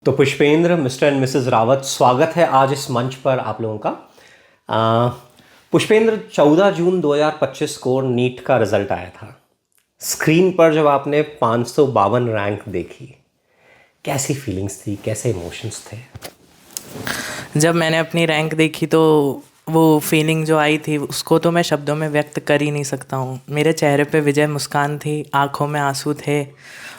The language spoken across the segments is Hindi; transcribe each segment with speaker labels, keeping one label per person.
Speaker 1: तो Pushpendra, mister and Mrs Rawat, स्वागत है आज इस मंच पर आप लोगों का। पुष्पेंद्र, 14 जून 2025 को नीट का रिजल्ट आया था। स्क्रीन पर जब आपने 552 रैंक देखी, कैसी फीलिंग्स थी, कैसे इमोशंस थे?
Speaker 2: जब मैंने अपनी रैंक देखी तो वो फीलिंग जो आई थी उसको तो मैं शब्दों में व्यक्त कर ही नहीं सकता हूँ। मेरे चेहरे पे विजय मुस्कान थी, आँखों में आंसू थे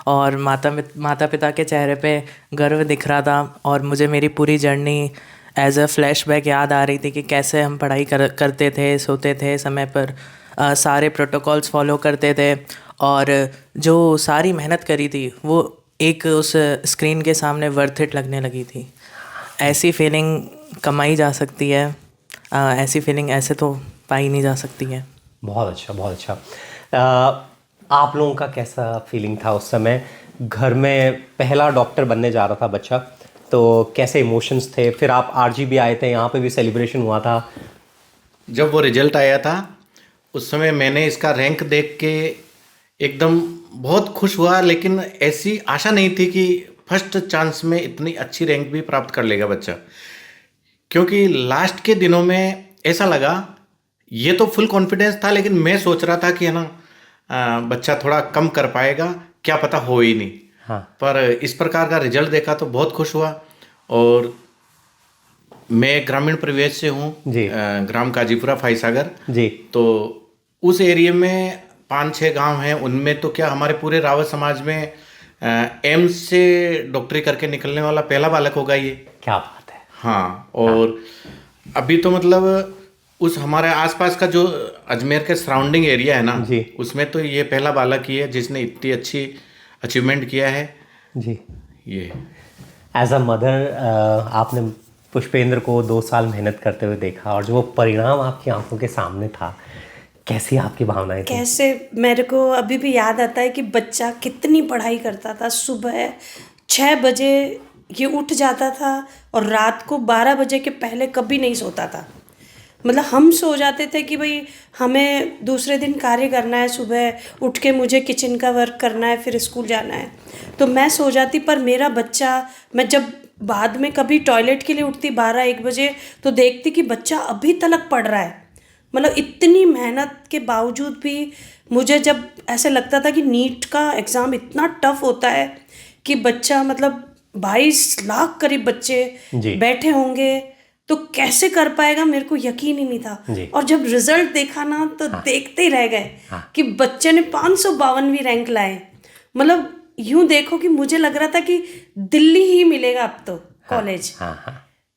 Speaker 2: और माता पिता के चेहरे पे गर्व दिख रहा था। और मुझे मेरी पूरी जर्नी एज अ फ्लैशबैक याद आ रही थी कि कैसे हम पढ़ाई करते थे, सोते थे समय पर, सारे प्रोटोकॉल्स फॉलो करते थे और जो सारी मेहनत करी थी वो एक उस स्क्रीन के सामने वर्थ इट लगने लगी थी। ऐसी फीलिंग कमाई जा सकती है, ऐसी फीलिंग ऐसे तो पाई नहीं जा सकती है।
Speaker 1: बहुत अच्छा, बहुत अच्छा। आप लोगों का कैसा फीलिंग था उस समय? घर में पहला डॉक्टर बनने जा रहा था बच्चा, तो कैसे इमोशंस थे? फिर आप आरजीबी आए थे, यहाँ पे भी सेलिब्रेशन हुआ था।
Speaker 3: जब वो रिजल्ट आया था उस समय मैंने इसका रैंक देख के एकदम बहुत खुश हुआ, लेकिन ऐसी आशा नहीं थी कि फर्स्ट चांस में इतनी अच्छी रैंक भी प्राप्त कर लेगा बच्चा। क्योंकि लास्ट के दिनों में ऐसा लगा, ये तो फुल कॉन्फिडेंस था, लेकिन मैं सोच रहा था कि है ना बच्चा थोड़ा कम कर पाएगा, क्या पता हो ही नहीं।
Speaker 1: हाँ।
Speaker 3: पर इस प्रकार का रिजल्ट देखा तो बहुत खुश हुआ। और मैं ग्रामीण परिवेश से हूँ,
Speaker 1: जी।
Speaker 3: ग्राम काजीपुरा फाईसागर
Speaker 1: जी।
Speaker 3: तो उस एरिया में 5-6 गांव हैं, उनमें तो क्या हमारे पूरे रावत समाज में एम्स से डॉक्टरी करके निकलने वाला पहला बालक होगा ये।
Speaker 1: क्या बात है।
Speaker 3: हाँ, और अभी तो मतलब उस हमारे आसपास का जो अजमेर के सराउंडिंग एरिया है ना
Speaker 1: जी।
Speaker 3: उसमें तो ये पहला बालक ही है जिसने इतनी अच्छी अचीवमेंट किया है
Speaker 1: जी।
Speaker 3: ये।
Speaker 1: एज अ मदर, आपने पुष्पेंद्र को 2 साल मेहनत करते हुए देखा और जो वो परिणाम आपकी आंखों के सामने था, कैसी आपकी भावनाएं थी?
Speaker 4: कैसे मेरे को अभी भी याद आता है कि बच्चा कितनी पढ़ाई करता था। सुबह 6 बजे ये उठ जाता था और रात को 12 बजे के पहले कभी नहीं सोता था। मतलब हम सो जाते थे कि भाई हमें दूसरे दिन कार्य करना है, सुबह उठ के मुझे किचन का वर्क करना है, फिर स्कूल जाना है, तो मैं सो जाती। पर मेरा बच्चा, मैं जब बाद में कभी टॉयलेट के लिए उठती 12-1 बजे तो देखती कि बच्चा अभी तक पढ़ रहा है। मतलब इतनी मेहनत के बावजूद भी मुझे जब ऐसे लगता था कि नीट का एग्ज़ाम इतना टफ होता है कि बच्चा, मतलब 22 लाख करीब बच्चे बैठे होंगे तो कैसे कर पाएगा, मेरे को यकीन ही नहीं था। और जब रिजल्ट देखा ना तो देखते ही रह गए कि बच्चे ने 552वीं रैंक लाए। मतलब यूं देखो कि मुझे लग रहा था कि दिल्ली ही मिलेगा अब तो कॉलेज।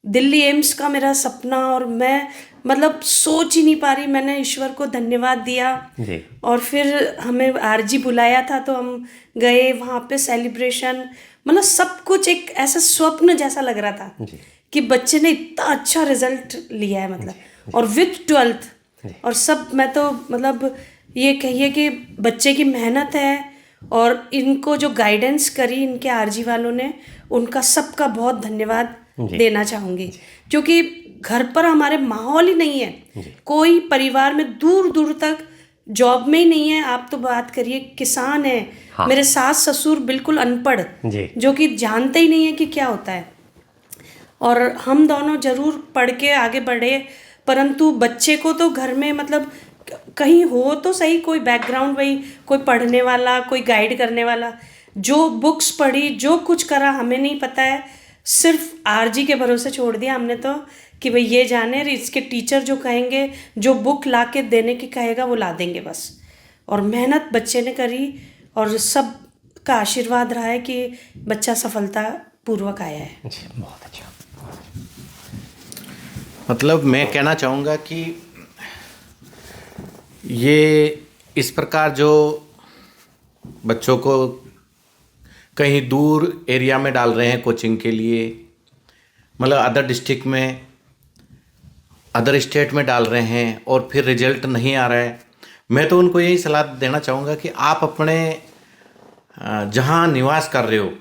Speaker 4: दिल्ली एम्स का मेरा सपना, और मैं मतलब सोच ही नहीं पा रही। मैंने ईश्वर को धन्यवाद दिया
Speaker 1: जी।
Speaker 4: और फिर हमें आरजी बुलाया था तो हम गए वहाँ पे सेलिब्रेशन। मतलब सब कुछ एक ऐसा स्वप्न जैसा लग रहा था
Speaker 1: जी।
Speaker 4: कि बच्चे ने इतना अच्छा रिजल्ट लिया है, मतलब और विथ 12th और सब। मैं तो मतलब ये कहिए कि बच्चे की मेहनत है और इनको जो गाइडेंस करी इनके आरजी वालों ने, उनका सबका बहुत धन्यवाद देना चाहूँगी। क्योंकि घर पर हमारे माहौल ही नहीं है, कोई परिवार में दूर दूर तक जॉब में ही नहीं है। आप तो बात करिए, किसान है। हाँ। मेरे सास ससुर बिल्कुल अनपढ़, जो कि जानते ही नहीं है कि क्या होता है। और हम दोनों जरूर पढ़ के आगे बढ़े, परंतु बच्चे को तो घर में मतलब कहीं हो तो सही कोई बैकग्राउंड, वही कोई पढ़ने वाला, कोई गाइड करने वाला। जो बुक्स पढ़ी, जो कुछ करा, हमें नहीं पता है। सिर्फ आरजी के भरोसे छोड़ दिया हमने तो कि भाई ये जाने, इसके टीचर जो कहेंगे, जो बुक ला के देने की कहेगा वो ला देंगे बस। और मेहनत बच्चे ने करी और सब का आशीर्वाद रहा है कि बच्चा सफलता पूर्वक आया है।
Speaker 1: बहुत अच्छा।
Speaker 3: मतलब मैं कहना चाहूँगा कि ये इस प्रकार जो बच्चों को कहीं दूर एरिया में डाल रहे हैं कोचिंग के लिए, मतलब अदर डिस्ट्रिक्ट में, अदर स्टेट में डाल रहे हैं और फिर रिजल्ट नहीं आ रहा है, मैं तो उनको यही सलाह देना चाहूँगा कि आप अपने जहाँ निवास कर रहे हो,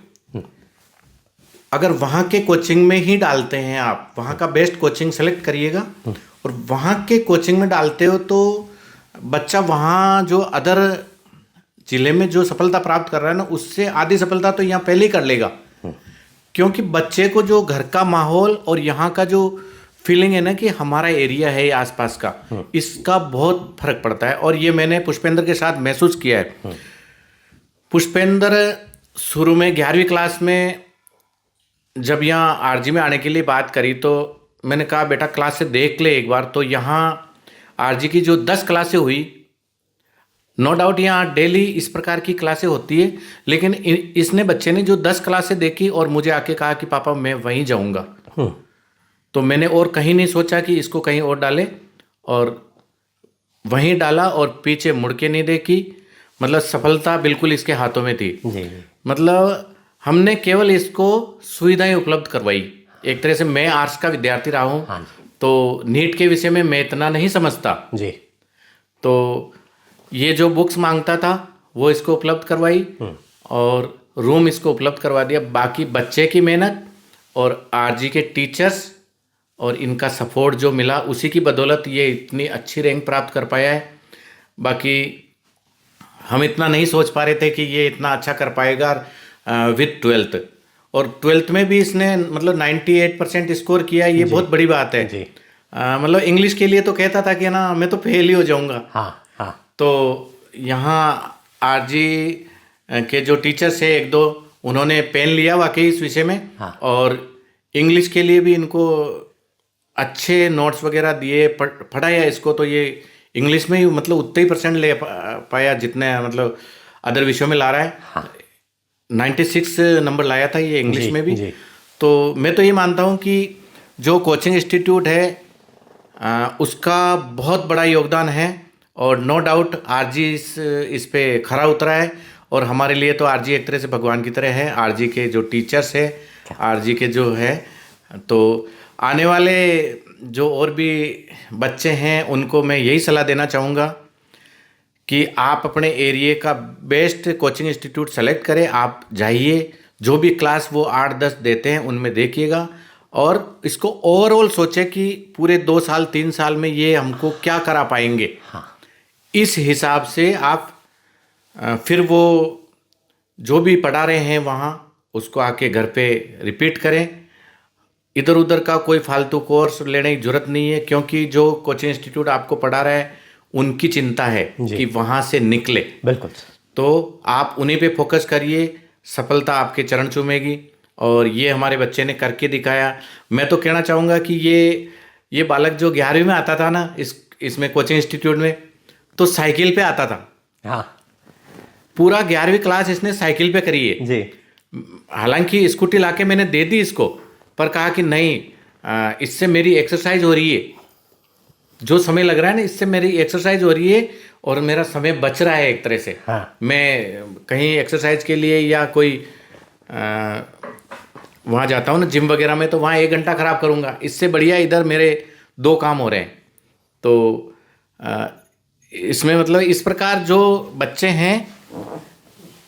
Speaker 3: अगर वहाँ के कोचिंग में ही डालते हैं, आप वहाँ का बेस्ट कोचिंग सेलेक्ट करिएगा और वहाँ के कोचिंग में डालते हो तो बच्चा वहाँ जो अदर ज़िले में जो सफलता प्राप्त कर रहा है ना, उससे आधी सफलता तो यहाँ पहले ही कर लेगा। क्योंकि बच्चे को जो घर का माहौल और यहाँ का जो फीलिंग है ना कि हमारा एरिया है आसपास का, इसका बहुत फर्क पड़ता है। और ये मैंने पुष्पेंद्र के साथ महसूस किया है। पुष्पेंद्र शुरू में 11वीं क्लास में जब यहाँ आरजी में आने के लिए बात करी तो मैंने कहा बेटा क्लास से देख ले एक बार। तो यहाँ आरजी की जो 10 क्लासें हुई, नो डाउट यहाँ डेली इस प्रकार की क्लासें होती है, लेकिन इसने बच्चे ने जो 10 क्लासें देखी और मुझे आके कहा कि पापा मैं वहीं जाऊँगा। तो मैंने और कहीं नहीं सोचा कि इसको कहीं और डाले, और वहीं डाला और पीछे मुड़ के नहीं देखी। मतलब सफलता बिल्कुल इसके हाथों में थी। मतलब हमने केवल इसको सुविधाएं उपलब्ध करवाई। एक तरह से मैं आर्ट्स का विद्यार्थी रहा हूँ, तो नीट के विषय में मैं इतना नहीं समझता जी। तो ये जो बुक्स मांगता था वो इसको उपलब्ध करवाई और रूम इसको उपलब्ध करवा दिया। बाकी बच्चे की मेहनत और आरजी के टीचर्स और इनका सपोर्ट जो मिला, उसी की बदौलत ये इतनी अच्छी रैंक प्राप्त कर पाया है। बाकी हम इतना नहीं सोच पा रहे थे कि ये इतना अच्छा कर पाएगा विद 12th। और 12th में भी इसने मतलब 98% स्कोर किया, ये बहुत बड़ी बात है जी। मतलब इंग्लिश के लिए तो कहता था कि ना मैं तो फेल ही हो जाऊंगा। हाँ। तो यहाँ आरजी के जो टीचर्स है एक दो, उन्होंने पेन लिया वाकई इस विषय में। और इंग्लिश के लिए भी इनको अच्छे नोट्स वगैरह दिए, पढ़ाया इसको। तो ये इंग्लिश में ही मतलब उतने ही % ले पाया जितने मतलब अदर विषयों में ला रहा है। 96 नंबर लाया था ये इंग्लिश में भी। तो मैं तो ये मानता हूँ कि जो कोचिंग इंस्टीट्यूट है उसका बहुत बड़ा योगदान है, और नो डाउट आरजी इस पे खरा उतरा है। और हमारे लिए तो आरजी एक तरह से भगवान की तरह है। आरजी के जो टीचर्स है, आरजी के जो है, तो आने वाले जो और भी बच्चे हैं उनको मैं यही सलाह देना चाहूँगा कि आप अपने एरिया का बेस्ट कोचिंग इंस्टीट्यूट सेलेक्ट करें। आप जाइए, जो भी क्लास वो 8-10 देते हैं उनमें देखिएगा, और इसको ओवरऑल सोचें कि पूरे 2 साल 3 साल में ये हमको क्या करा पाएंगे। इस हिसाब से आप फिर वो जो भी पढ़ा रहे हैं वहाँ उसको आके घर पे रिपीट करें। इधर उधर का कोई फालतू कोर्स लेने की जरूरत नहीं है, क्योंकि जो कोचिंग इंस्टीट्यूट आपको पढ़ा रहा है उनकी चिंता है कि वहाँ से निकले। बिल्कुल। तो आप उन्हीं पे फोकस करिए, सफलता आपके चरण चूमेगी। और ये हमारे बच्चे ने करके दिखाया। मैं तो कहना चाहूँगा कि ये बालक जो 11वीं में आता था ना इसमें कोचिंग इंस्टीट्यूट में, तो साइकिल पे आता था। हाँ, पूरा 11वीं क्लास इसने साइकिल पे करी है जी। हालांकि स्कूटी लाके मैंने दे दी इसको, पर कहा कि नहीं, इससे मेरी एक्सरसाइज हो रही है, जो समय लग रहा है ना इससे मेरी एक्सरसाइज हो रही है और मेरा समय बच रहा है एक तरह से। हाँ। मैं कहीं एक्सरसाइज के लिए या कोई वहाँ जाता हूँ ना जिम वगैरह में, तो वहाँ 1 घंटा ख़राब करूँगा, इससे बढ़िया इधर मेरे 2 काम हो रहे हैं। तो इसमें मतलब इस प्रकार जो बच्चे हैं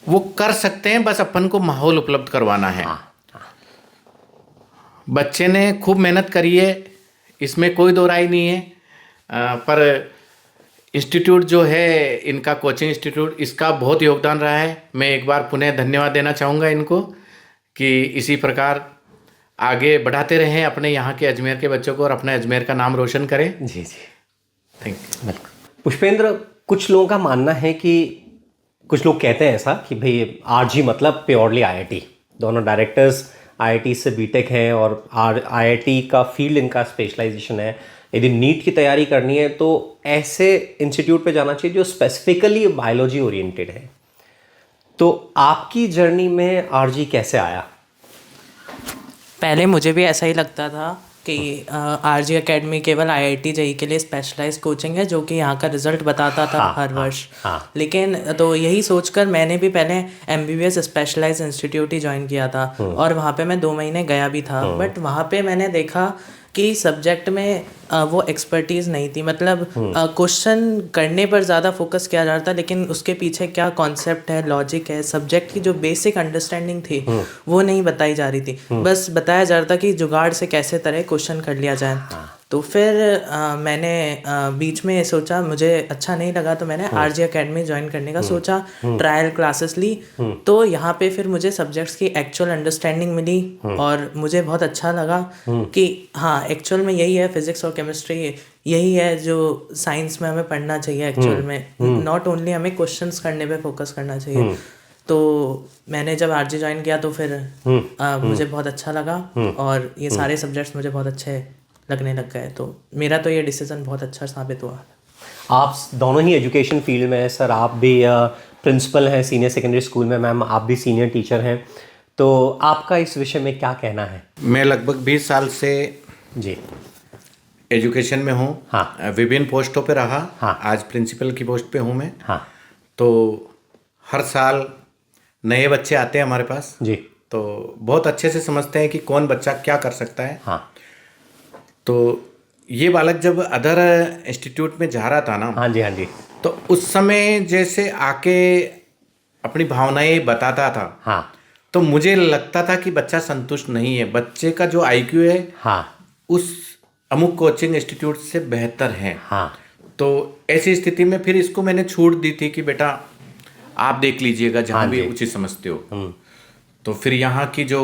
Speaker 3: वो कर सकते हैं, बस अपन को माहौल उपलब्ध करवाना है। बच्चे ने खूब मेहनत करी है, इसमें कोई दो राय नहीं है। पर इंस्टीट्यूट जो है इनका कोचिंग इंस्टीट्यूट, इसका बहुत योगदान रहा है। मैं एक बार पुनः धन्यवाद देना चाहूँगा इनको कि इसी प्रकार आगे बढ़ाते रहें अपने यहाँ के अजमेर के बच्चों को और अपने अजमेर का नाम रोशन करें। जी थैंक यू।
Speaker 1: पुष्पेंद्र, कुछ लोगों का मानना है कि कुछ लोग कहते हैं ऐसा कि भाई आरजी मतलब प्योरली आईआईटी, दोनों डायरेक्टर्स आईआईटी से बीटेक हैं और आईआईटी का फील्ड इनका स्पेशलाइजेशन है। यदि नीट की तैयारी करनी है तो ऐसे इंस्टीट्यूट पे जाना चाहिए जो स्पेसिफिकली बायोलॉजी ओरिएंटेड है। तो आपकी जर्नी में आरजी कैसे आया?
Speaker 2: पहले मुझे भी ऐसा ही लगता था कि आरजी एकेडमी केवल आईआईटी जेईई के लिए स्पेशलाइज्ड कोचिंग है, जो कि यहाँ का रिजल्ट बताता था हर वर्ष। लेकिन तो यही सोचकर मैंने भी पहले एमबीबीएस स्पेशलाइज्ड इंस्टीट्यूट ही ज्वाइन किया था, और वहाँ पे मैं 2 महीने गया भी था। बट वहाँ पे मैंने देखा कि सब्जेक्ट में वो एक्सपर्टीज़ नहीं थी, मतलब क्वेश्चन करने पर ज़्यादा फोकस किया जा रहा था, लेकिन उसके पीछे क्या कॉन्सेप्ट है, लॉजिक है, सब्जेक्ट की जो बेसिक अंडरस्टैंडिंग थी वो नहीं बताई जा रही थी। बस बताया जा रहा था कि जुगाड़ से कैसे तरह क्वेश्चन कर लिया जाए। तो फिर मैंने बीच में सोचा, मुझे अच्छा नहीं लगा तो मैंने आरजी एकेडमी ज्वाइन करने का सोचा, ट्रायल क्लासेस ली। तो यहाँ पे फिर मुझे सब्जेक्ट्स की एक्चुअल अंडरस्टैंडिंग मिली और मुझे बहुत अच्छा लगा कि हाँ, एक्चुअल में यही है, फिजिक्स और केमिस्ट्री यही है जो साइंस में हमें पढ़ना चाहिए एक्चुअल में, नॉट ओनली हमें क्वेश्चंस करने पे फोकस करना चाहिए। तो मैंने जब आरजी ज्वाइन किया तो फिर मुझे बहुत अच्छा लगा और ये सारे सब्जेक्ट्स मुझे बहुत अच्छे लगने लग गए। तो मेरा तो ये डिसीज़न बहुत अच्छा साबित हुआ।
Speaker 1: आप दोनों ही एजुकेशन फील्ड में हैं सर, आप भी प्रिंसिपल हैं सीनियर सेकेंडरी स्कूल में, मैम आप भी सीनियर टीचर हैं, तो आपका इस विषय में क्या कहना है?
Speaker 3: मैं लगभग 20 साल से
Speaker 1: जी
Speaker 3: एजुकेशन में हूँ।
Speaker 1: हाँ।
Speaker 3: विभिन्न पोस्टों पे रहा।
Speaker 1: हाँ।
Speaker 3: आज प्रिंसिपल की पोस्ट पे हूँ मैं।
Speaker 1: हाँ
Speaker 3: तो हर साल नए बच्चे आते हैं हमारे पास,
Speaker 1: जी।
Speaker 3: तो बहुत अच्छे से समझते हैं कि कौन बच्चा क्या कर सकता है।
Speaker 1: हाँ
Speaker 3: तो ये बालक जब अदर इंस्टीट्यूट में जा रहा था ना,
Speaker 1: हाँ जी हाँ जी।
Speaker 3: तो उस समय जैसे आके अपनी भावनाएं बताता था,
Speaker 1: हाँ
Speaker 3: तो मुझे लगता था कि बच्चा संतुष्ट नहीं है, बच्चे का जो आईक्यू है
Speaker 1: हाँ
Speaker 3: उस अमुक कोचिंग इंस्टीट्यूट से बेहतर है।
Speaker 1: हाँ।
Speaker 3: तो ऐसी स्थिति में फिर इसको मैंने छूट दी थी कि बेटा आप देख लीजिएगा जहाँ
Speaker 1: हाँ
Speaker 3: भी
Speaker 1: जी।
Speaker 3: उचित समझते हो। तो फिर यहाँ की जो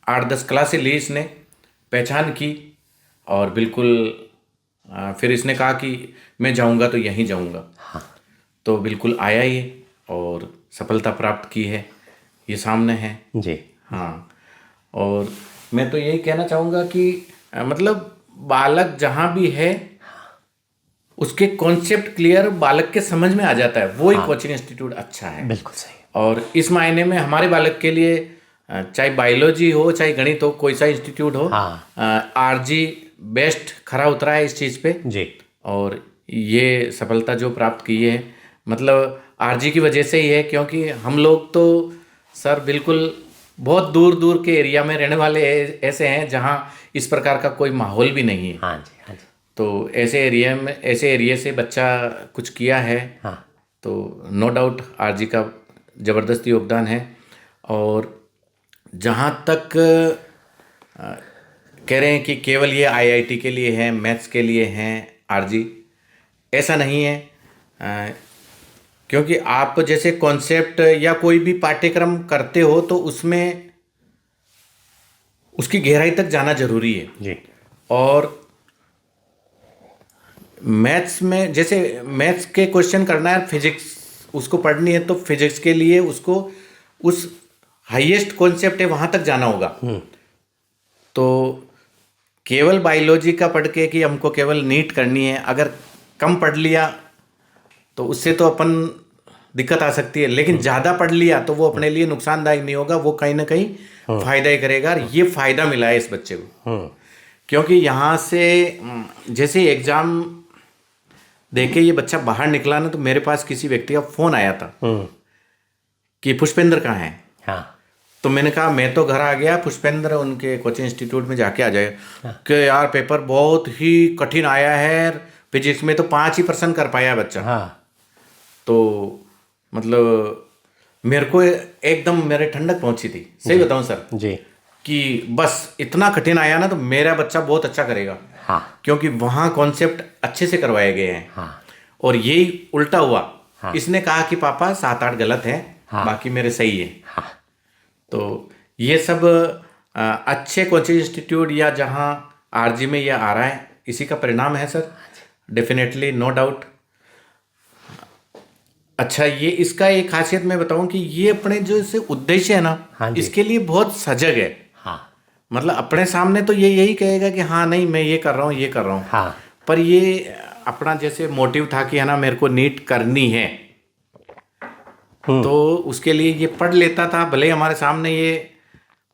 Speaker 3: 8-10 क्लासें ली इसने, पहचान की और बिल्कुल फिर इसने कहा कि मैं जाऊँगा तो यहीं जाऊँगा।
Speaker 1: हाँ।
Speaker 3: तो बिल्कुल आया ये और सफलता प्राप्त की है, ये सामने है।
Speaker 1: जी।
Speaker 3: हाँ, और मैं तो यही कहना चाहूँगा कि मतलब बालक जहाँ भी है उसके कॉन्सेप्ट क्लियर बालक के समझ में आ जाता है, वो ही कोचिंग इंस्टीट्यूट अच्छा है।
Speaker 1: बिल्कुल सही।
Speaker 3: और इस मायने में हमारे बालक के लिए चाहे बायोलॉजी हो चाहे गणित हो, कोई सा इंस्टीट्यूट हो, आरजी बेस्ट खरा उतरा है इस चीज़ पे
Speaker 1: जी।
Speaker 3: और ये सफलता जो प्राप्त की है मतलब आरजी की वजह से ही है, क्योंकि हम लोग तो सर बिल्कुल बहुत दूर दूर के एरिया में रहने वाले ऐसे हैं जहाँ इस प्रकार का कोई माहौल भी नहीं है।
Speaker 1: हाँ जी हाँ जी।
Speaker 3: तो ऐसे एरिया से बच्चा कुछ किया है।
Speaker 1: हाँ।
Speaker 3: तो नो डाउट आरजी का ज़बरदस्त योगदान है। और जहाँ तक कह रहे हैं कि केवल ये आईआईटी के लिए है, मैथ्स के लिए हैं आरजी, ऐसा नहीं है। क्योंकि आप जैसे कॉन्सेप्ट या कोई भी पाठ्यक्रम करते हो तो उसमें उसकी गहराई तक जाना जरूरी है
Speaker 1: जी।
Speaker 3: और मैथ्स में जैसे मैथ्स के क्वेश्चन करना है, फिजिक्स उसको पढ़नी है, तो फिजिक्स के लिए उसको उस हाईएस्ट कॉन्सेप्ट है वहाँ तक जाना होगा। तो केवल बायोलॉजी का पढ़ के कि हमको केवल नीट करनी है, अगर कम पढ़ लिया तो उससे तो अपन दिक्कत आ सकती है, लेकिन ज़्यादा पढ़ लिया तो वो अपने लिए नुकसानदायक नहीं होगा, वो कहीं ना कहीं फ़ायदा ही करेगा। और ये फ़ायदा मिला है इस बच्चे को, क्योंकि यहाँ से जैसे एग्ज़ाम देके ये बच्चा बाहर निकला ना, तो मेरे पास किसी व्यक्ति का फ़ोन आया था कि पुष्पेंद्र कहाँ है।
Speaker 1: हाँ।
Speaker 3: तो मैंने कहा मैं तो घर आ गया, पुष्पेंद्र उनके कोचिंग इंस्टीट्यूट में जाके आ जाएगा। कि यार पेपर बहुत ही कठिन आया है, फिजिक्स में तो 5% कर पाया बच्चा।
Speaker 1: हाँ।
Speaker 3: तो मतलब मेरे को एकदम मेरे ठंडक पहुंची थी, सही बताऊं सर
Speaker 1: जी।
Speaker 3: कि बस इतना कठिन आया ना तो मेरा बच्चा बहुत अच्छा करेगा।
Speaker 1: हाँ।
Speaker 3: क्योंकि वहाँ कॉन्सेप्ट अच्छे से करवाए गए हैं।
Speaker 1: हाँ।
Speaker 3: और यही उल्टा हुआ।
Speaker 1: हाँ।
Speaker 3: इसने कहा कि पापा 7-8 गलत है,
Speaker 1: हाँ।
Speaker 3: बाकी मेरे सही है।
Speaker 1: हाँ।
Speaker 3: तो ये सब अच्छे कोचिंग इंस्टीट्यूट या जहाँ आरजी में यह आ रहा है, इसी का परिणाम है सर, डेफिनेटली नो डाउट। अच्छा, ये इसका एक खासियत मैं बताऊं कि ये अपने जो इसे उद्देश्य है ना,
Speaker 1: हाँ जी।
Speaker 3: इसके लिए बहुत सजग है।
Speaker 1: हाँ।
Speaker 3: मतलब अपने सामने तो ये यही कहेगा कि हाँ नहीं मैं ये कर रहा हूँ, ये कर रहा हूँ।
Speaker 1: हाँ।
Speaker 3: पर ये अपना जैसे मोटिव था कि है ना मेरे को नीट करनी है, तो उसके लिए ये पढ़ लेता था। भले ही हमारे सामने ये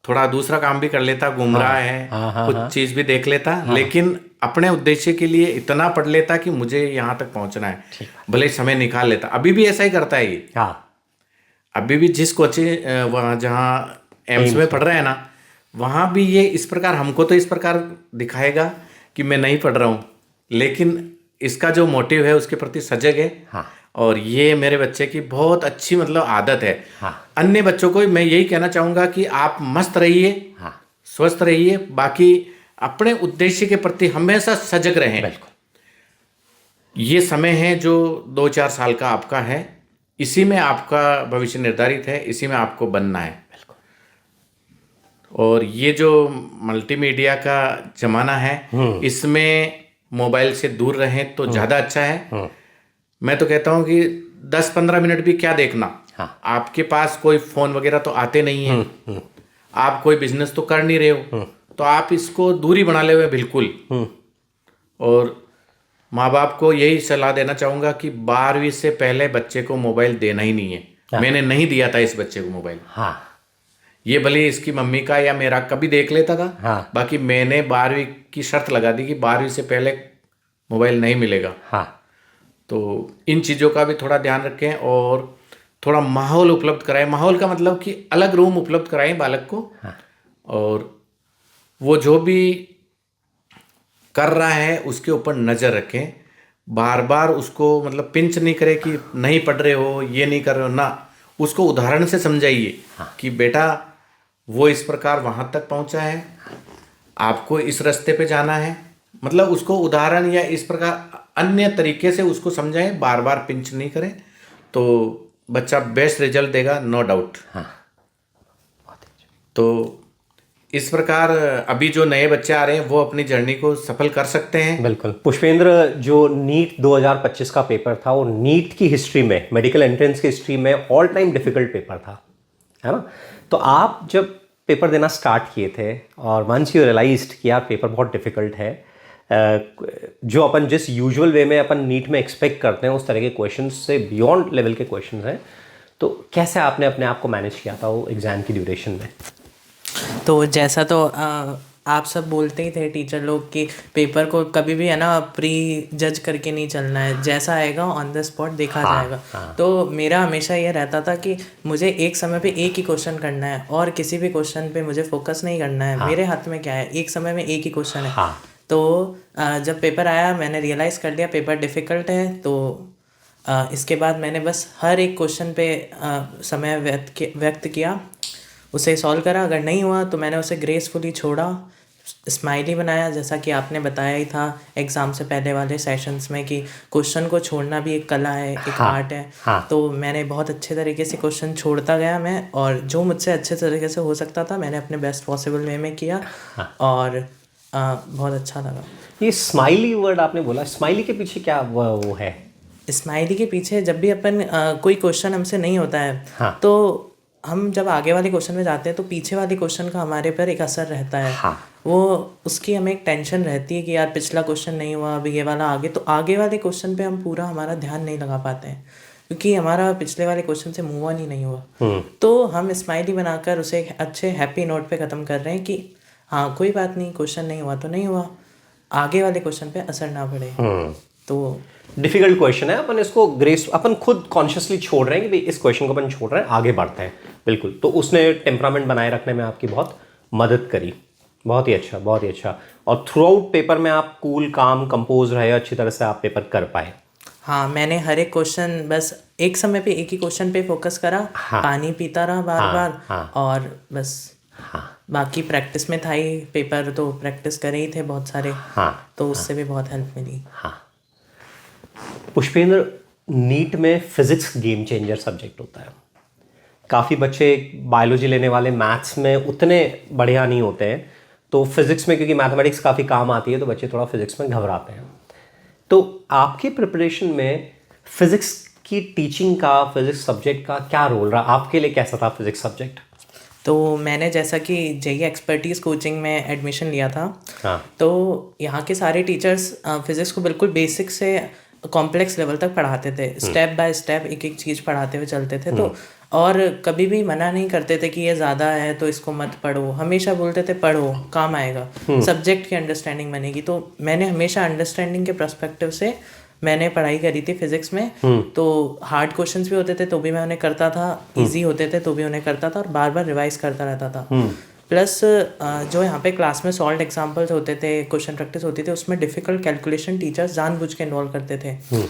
Speaker 3: थोड़ा दूसरा काम भी कर लेता, घूम रहा है, कुछ चीज़ भी देख लेता, लेकिन अपने उद्देश्य के लिए इतना पढ़ लेता कि मुझे यहाँ तक पहुँचना है, भले ही समय निकाल लेता। अभी भी ऐसा ही करता है ये।
Speaker 1: हाँ।
Speaker 3: अभी भी जिस कोचिंग वहाँ जहाँ एम्स में पढ़ रहे हैं ना, वहाँ भी ये इस प्रकार हमको तो इस प्रकार दिखाएगा कि मैं नहीं पढ़ रहा हूँ, लेकिन इसका जो मोटिव है उसके प्रति सजग है।
Speaker 1: हाँ।
Speaker 3: और ये मेरे बच्चे की बहुत अच्छी मतलब आदत है।
Speaker 1: हाँ।
Speaker 3: अन्य बच्चों को मैं यही कहना चाहूँगा कि आप मस्त रहिए,
Speaker 1: हाँ।
Speaker 3: स्वस्थ रहिए, बाकी अपने उद्देश्य के प्रति हमेशा सजग रहें।
Speaker 1: बिल्कुल।
Speaker 3: ये समय है जो 2-4 साल का आपका है, इसी में आपका भविष्य निर्धारित है, इसी में आपको बनना है। और ये जो मल्टीमीडिया का जमाना है, इसमें मोबाइल से दूर रहें तो ज़्यादा अच्छा है। मैं तो कहता हूँ कि 10-15 मिनट भी क्या देखना।
Speaker 1: हाँ।
Speaker 3: आपके पास कोई फ़ोन वगैरह तो आते नहीं है, आप कोई बिजनेस तो कर नहीं रहे हो, तो आप इसको दूरी बना ले हुए बिल्कुल। और माँ बाप को यही सलाह देना चाहूँगा कि 12वीं से पहले बच्चे को मोबाइल देना ही नहीं है।
Speaker 1: हाँ।
Speaker 3: मैंने नहीं दिया था इस बच्चे को मोबाइल।
Speaker 1: हाँ।
Speaker 3: ये भले इसकी मम्मी का या मेरा कभी देख लेता था।
Speaker 1: हाँ।
Speaker 3: बाकी मैंने 12वीं की शर्त लगा दी कि 12वीं से पहले मोबाइल नहीं मिलेगा।
Speaker 1: हाँ।
Speaker 3: तो इन चीज़ों का भी थोड़ा ध्यान रखें और थोड़ा माहौल उपलब्ध कराएं। माहौल का मतलब कि अलग रूम उपलब्ध कराएं बालक को।
Speaker 1: हाँ।
Speaker 3: और वो जो भी कर रहा है उसके ऊपर नज़र रखें, बार बार उसको मतलब पिंच नहीं करे कि नहीं पढ़ रहे हो, ये नहीं कर रहे हो ना, उसको उदाहरण से समझाइए कि बेटा वो इस प्रकार वहाँ तक पहुँचा है, आपको इस रास्ते पे जाना है। मतलब उसको उदाहरण या इस प्रकार अन्य तरीके से उसको समझाएं, बार बार पिंच नहीं करें, तो बच्चा बेस्ट रिजल्ट देगा, नो डाउट।
Speaker 1: हाँ।
Speaker 3: तो इस प्रकार अभी जो नए बच्चे आ रहे हैं वो अपनी जर्नी को सफल कर सकते हैं।
Speaker 1: बिल्कुल। पुष्पेंद्र, जो नीट 2025 का पेपर था वो नीट की हिस्ट्री में, मेडिकल एंट्रेंस की हिस्ट्री में ऑल टाइम डिफिकल्ट पेपर था, है ना? तो आप जब पेपर देना स्टार्ट किए थे और वंस यू रियलाइज्ड कि यार पेपर बहुत डिफिकल्ट है, जो अपन जिस यूजुअल वे में अपन नीट में एक्सपेक्ट करते हैं उस तरह के क्वेश्चंस से बियॉन्ड लेवल के क्वेश्चंस हैं, तो कैसे आपने अपने आप को मैनेज किया था वो एग्ज़ाम की ड्यूरेशन में?
Speaker 2: तो जैसा तो आप सब बोलते ही थे टीचर लोग कि पेपर को कभी भी है ना प्री जज करके नहीं चलना है, जैसा आएगा ऑन द स्पॉट देखा जाएगा। तो मेरा हमेशा ये रहता था कि मुझे एक समय पे एक ही क्वेश्चन करना है और किसी भी क्वेश्चन पे मुझे फोकस नहीं करना है। मेरे हाथ में क्या है, एक समय में एक ही क्वेश्चन है। तो जब पेपर आया मैंने रियलाइज़ कर लिया पेपर डिफ़िकल्ट है, तो इसके बाद मैंने बस हर एक क्वेश्चन पे समय व्यक्त किया, उसे सॉल्व करा। अगर नहीं हुआ तो मैंने उसे ग्रेसफुली छोड़ा, स्माइली बनाया, जैसा कि आपने बताया ही था एग्ज़ाम से पहले वाले सेशंस में कि क्वेश्चन को छोड़ना भी एक कला है, एक आर्ट है। तो मैंने बहुत अच्छे तरीके से क्वेश्चन छोड़ता गया मैं, और जो मुझसे अच्छे तरीके से हो सकता था मैंने अपने बेस्ट पॉसिबल वे में किया, और बहुत अच्छा लगा।
Speaker 1: ये स्माइली वर्ड आपने बोला, स्माइली के पीछे क्या वो है?
Speaker 2: स्माइली के पीछे जब भी अपन कोई क्वेश्चन हमसे नहीं होता है तो हम जब आगे वाले क्वेश्चन में जाते हैं तो पीछे वाले क्वेश्चन का हमारे पर एक असर रहता है। वो उसकी हमें एक टेंशन रहती है कि यार पिछला क्वेश्चन नहीं हुआ, अभी ये वाला आगे, तो आगे वाले क्वेश्चन पे हम पूरा हमारा ध्यान नहीं लगा पाते हैं क्योंकि हमारा पिछले वाले क्वेश्चन से मूव ऑन ही नहीं हुआ। तो हम स्माइली बनाकर उसे एक अच्छे हैप्पी नोट पे ख़त्म कर रहे हैं कि हाँ कोई बात नहीं, क्वेश्चन नहीं हुआ तो नहीं हुआ, आगे वाले क्वेश्चन पे असर ना पड़े। तो
Speaker 1: डिफिकल्ट क्वेश्चन है, अपन इसको अपन खुद कॉन्शियसली छोड़ रहे हैं कि भाई इस क्वेश्चन को अपन छोड़ रहे हैं, आगे बढ़ते हैं। बिल्कुल। तो उसने टेम्परामेंट बनाए रखने में आपकी बहुत मदद करी। बहुत ही अच्छा, बहुत ही अच्छा। और थ्रू आउट पेपर में आप कूल, काम, कंपोज रहे, अच्छी तरह से आप पेपर कर पाए।
Speaker 2: हाँ, मैंने हर एक क्वेश्चन बस एक समय पे एक ही क्वेश्चन पे फोकस करा, पानी पीता रहा बार बार, और बस बाकी प्रैक्टिस में था ही, पेपर तो प्रैक्टिस करे ही थे बहुत सारे, तो उससे भी बहुत हेल्प मिली।
Speaker 1: पुष्पेंद्र, नीट में फिजिक्स गेम चेंजर सब्जेक्ट होता है। काफ़ी बच्चे बायोलॉजी लेने वाले मैथ्स में उतने बढ़िया नहीं होते हैं, तो फिज़िक्स में क्योंकि मैथमेटिक्स काफ़ी काम आती है तो बच्चे थोड़ा फिज़िक्स में घबराते हैं। तो आपकी प्रिपरेशन में फ़िज़िक्स की टीचिंग का, फिज़िक्स सब्जेक्ट का क्या रोल रहा? आपके लिए कैसा था फिज़िक्स सब्जेक्ट?
Speaker 2: तो मैंने जैसा कि जेईई एक्सपर्टीज़ कोचिंग में एडमिशन लिया था, तो यहाँ के सारे टीचर्स फिज़िक्स को बिल्कुल बेसिक से कॉम्प्लेक्स लेवल तक पढ़ाते थे, स्टेप बाय स्टेप एक एक चीज़ पढ़ाते हुए चलते थे। तो और कभी भी मना नहीं करते थे कि ये ज़्यादा है तो इसको मत पढ़ो, हमेशा बोलते थे पढ़ो, काम आएगा, सब्जेक्ट की अंडरस्टैंडिंग बनेगी। तो मैंने हमेशा अंडरस्टैंडिंग के पर्सपेक्टिव से मैंने पढ़ाई करी थी फिज़िक्स में। तो हार्ड क्वेश्चंस भी होते थे तो भी मैं उन्हें करता था, इजी होते थे तो भी उन्हें करता था, और बार बार रिवाइज करता रहता था। प्लस जो यहाँ पे क्लास में सॉल्व एग्जांपल्स होते थे, क्वेश्चन प्रैक्टिस होती थी, उसमें डिफ़िकल्ट कैलकुलेशन टीचर्स जानबूझ के इन्वॉल्व करते थे।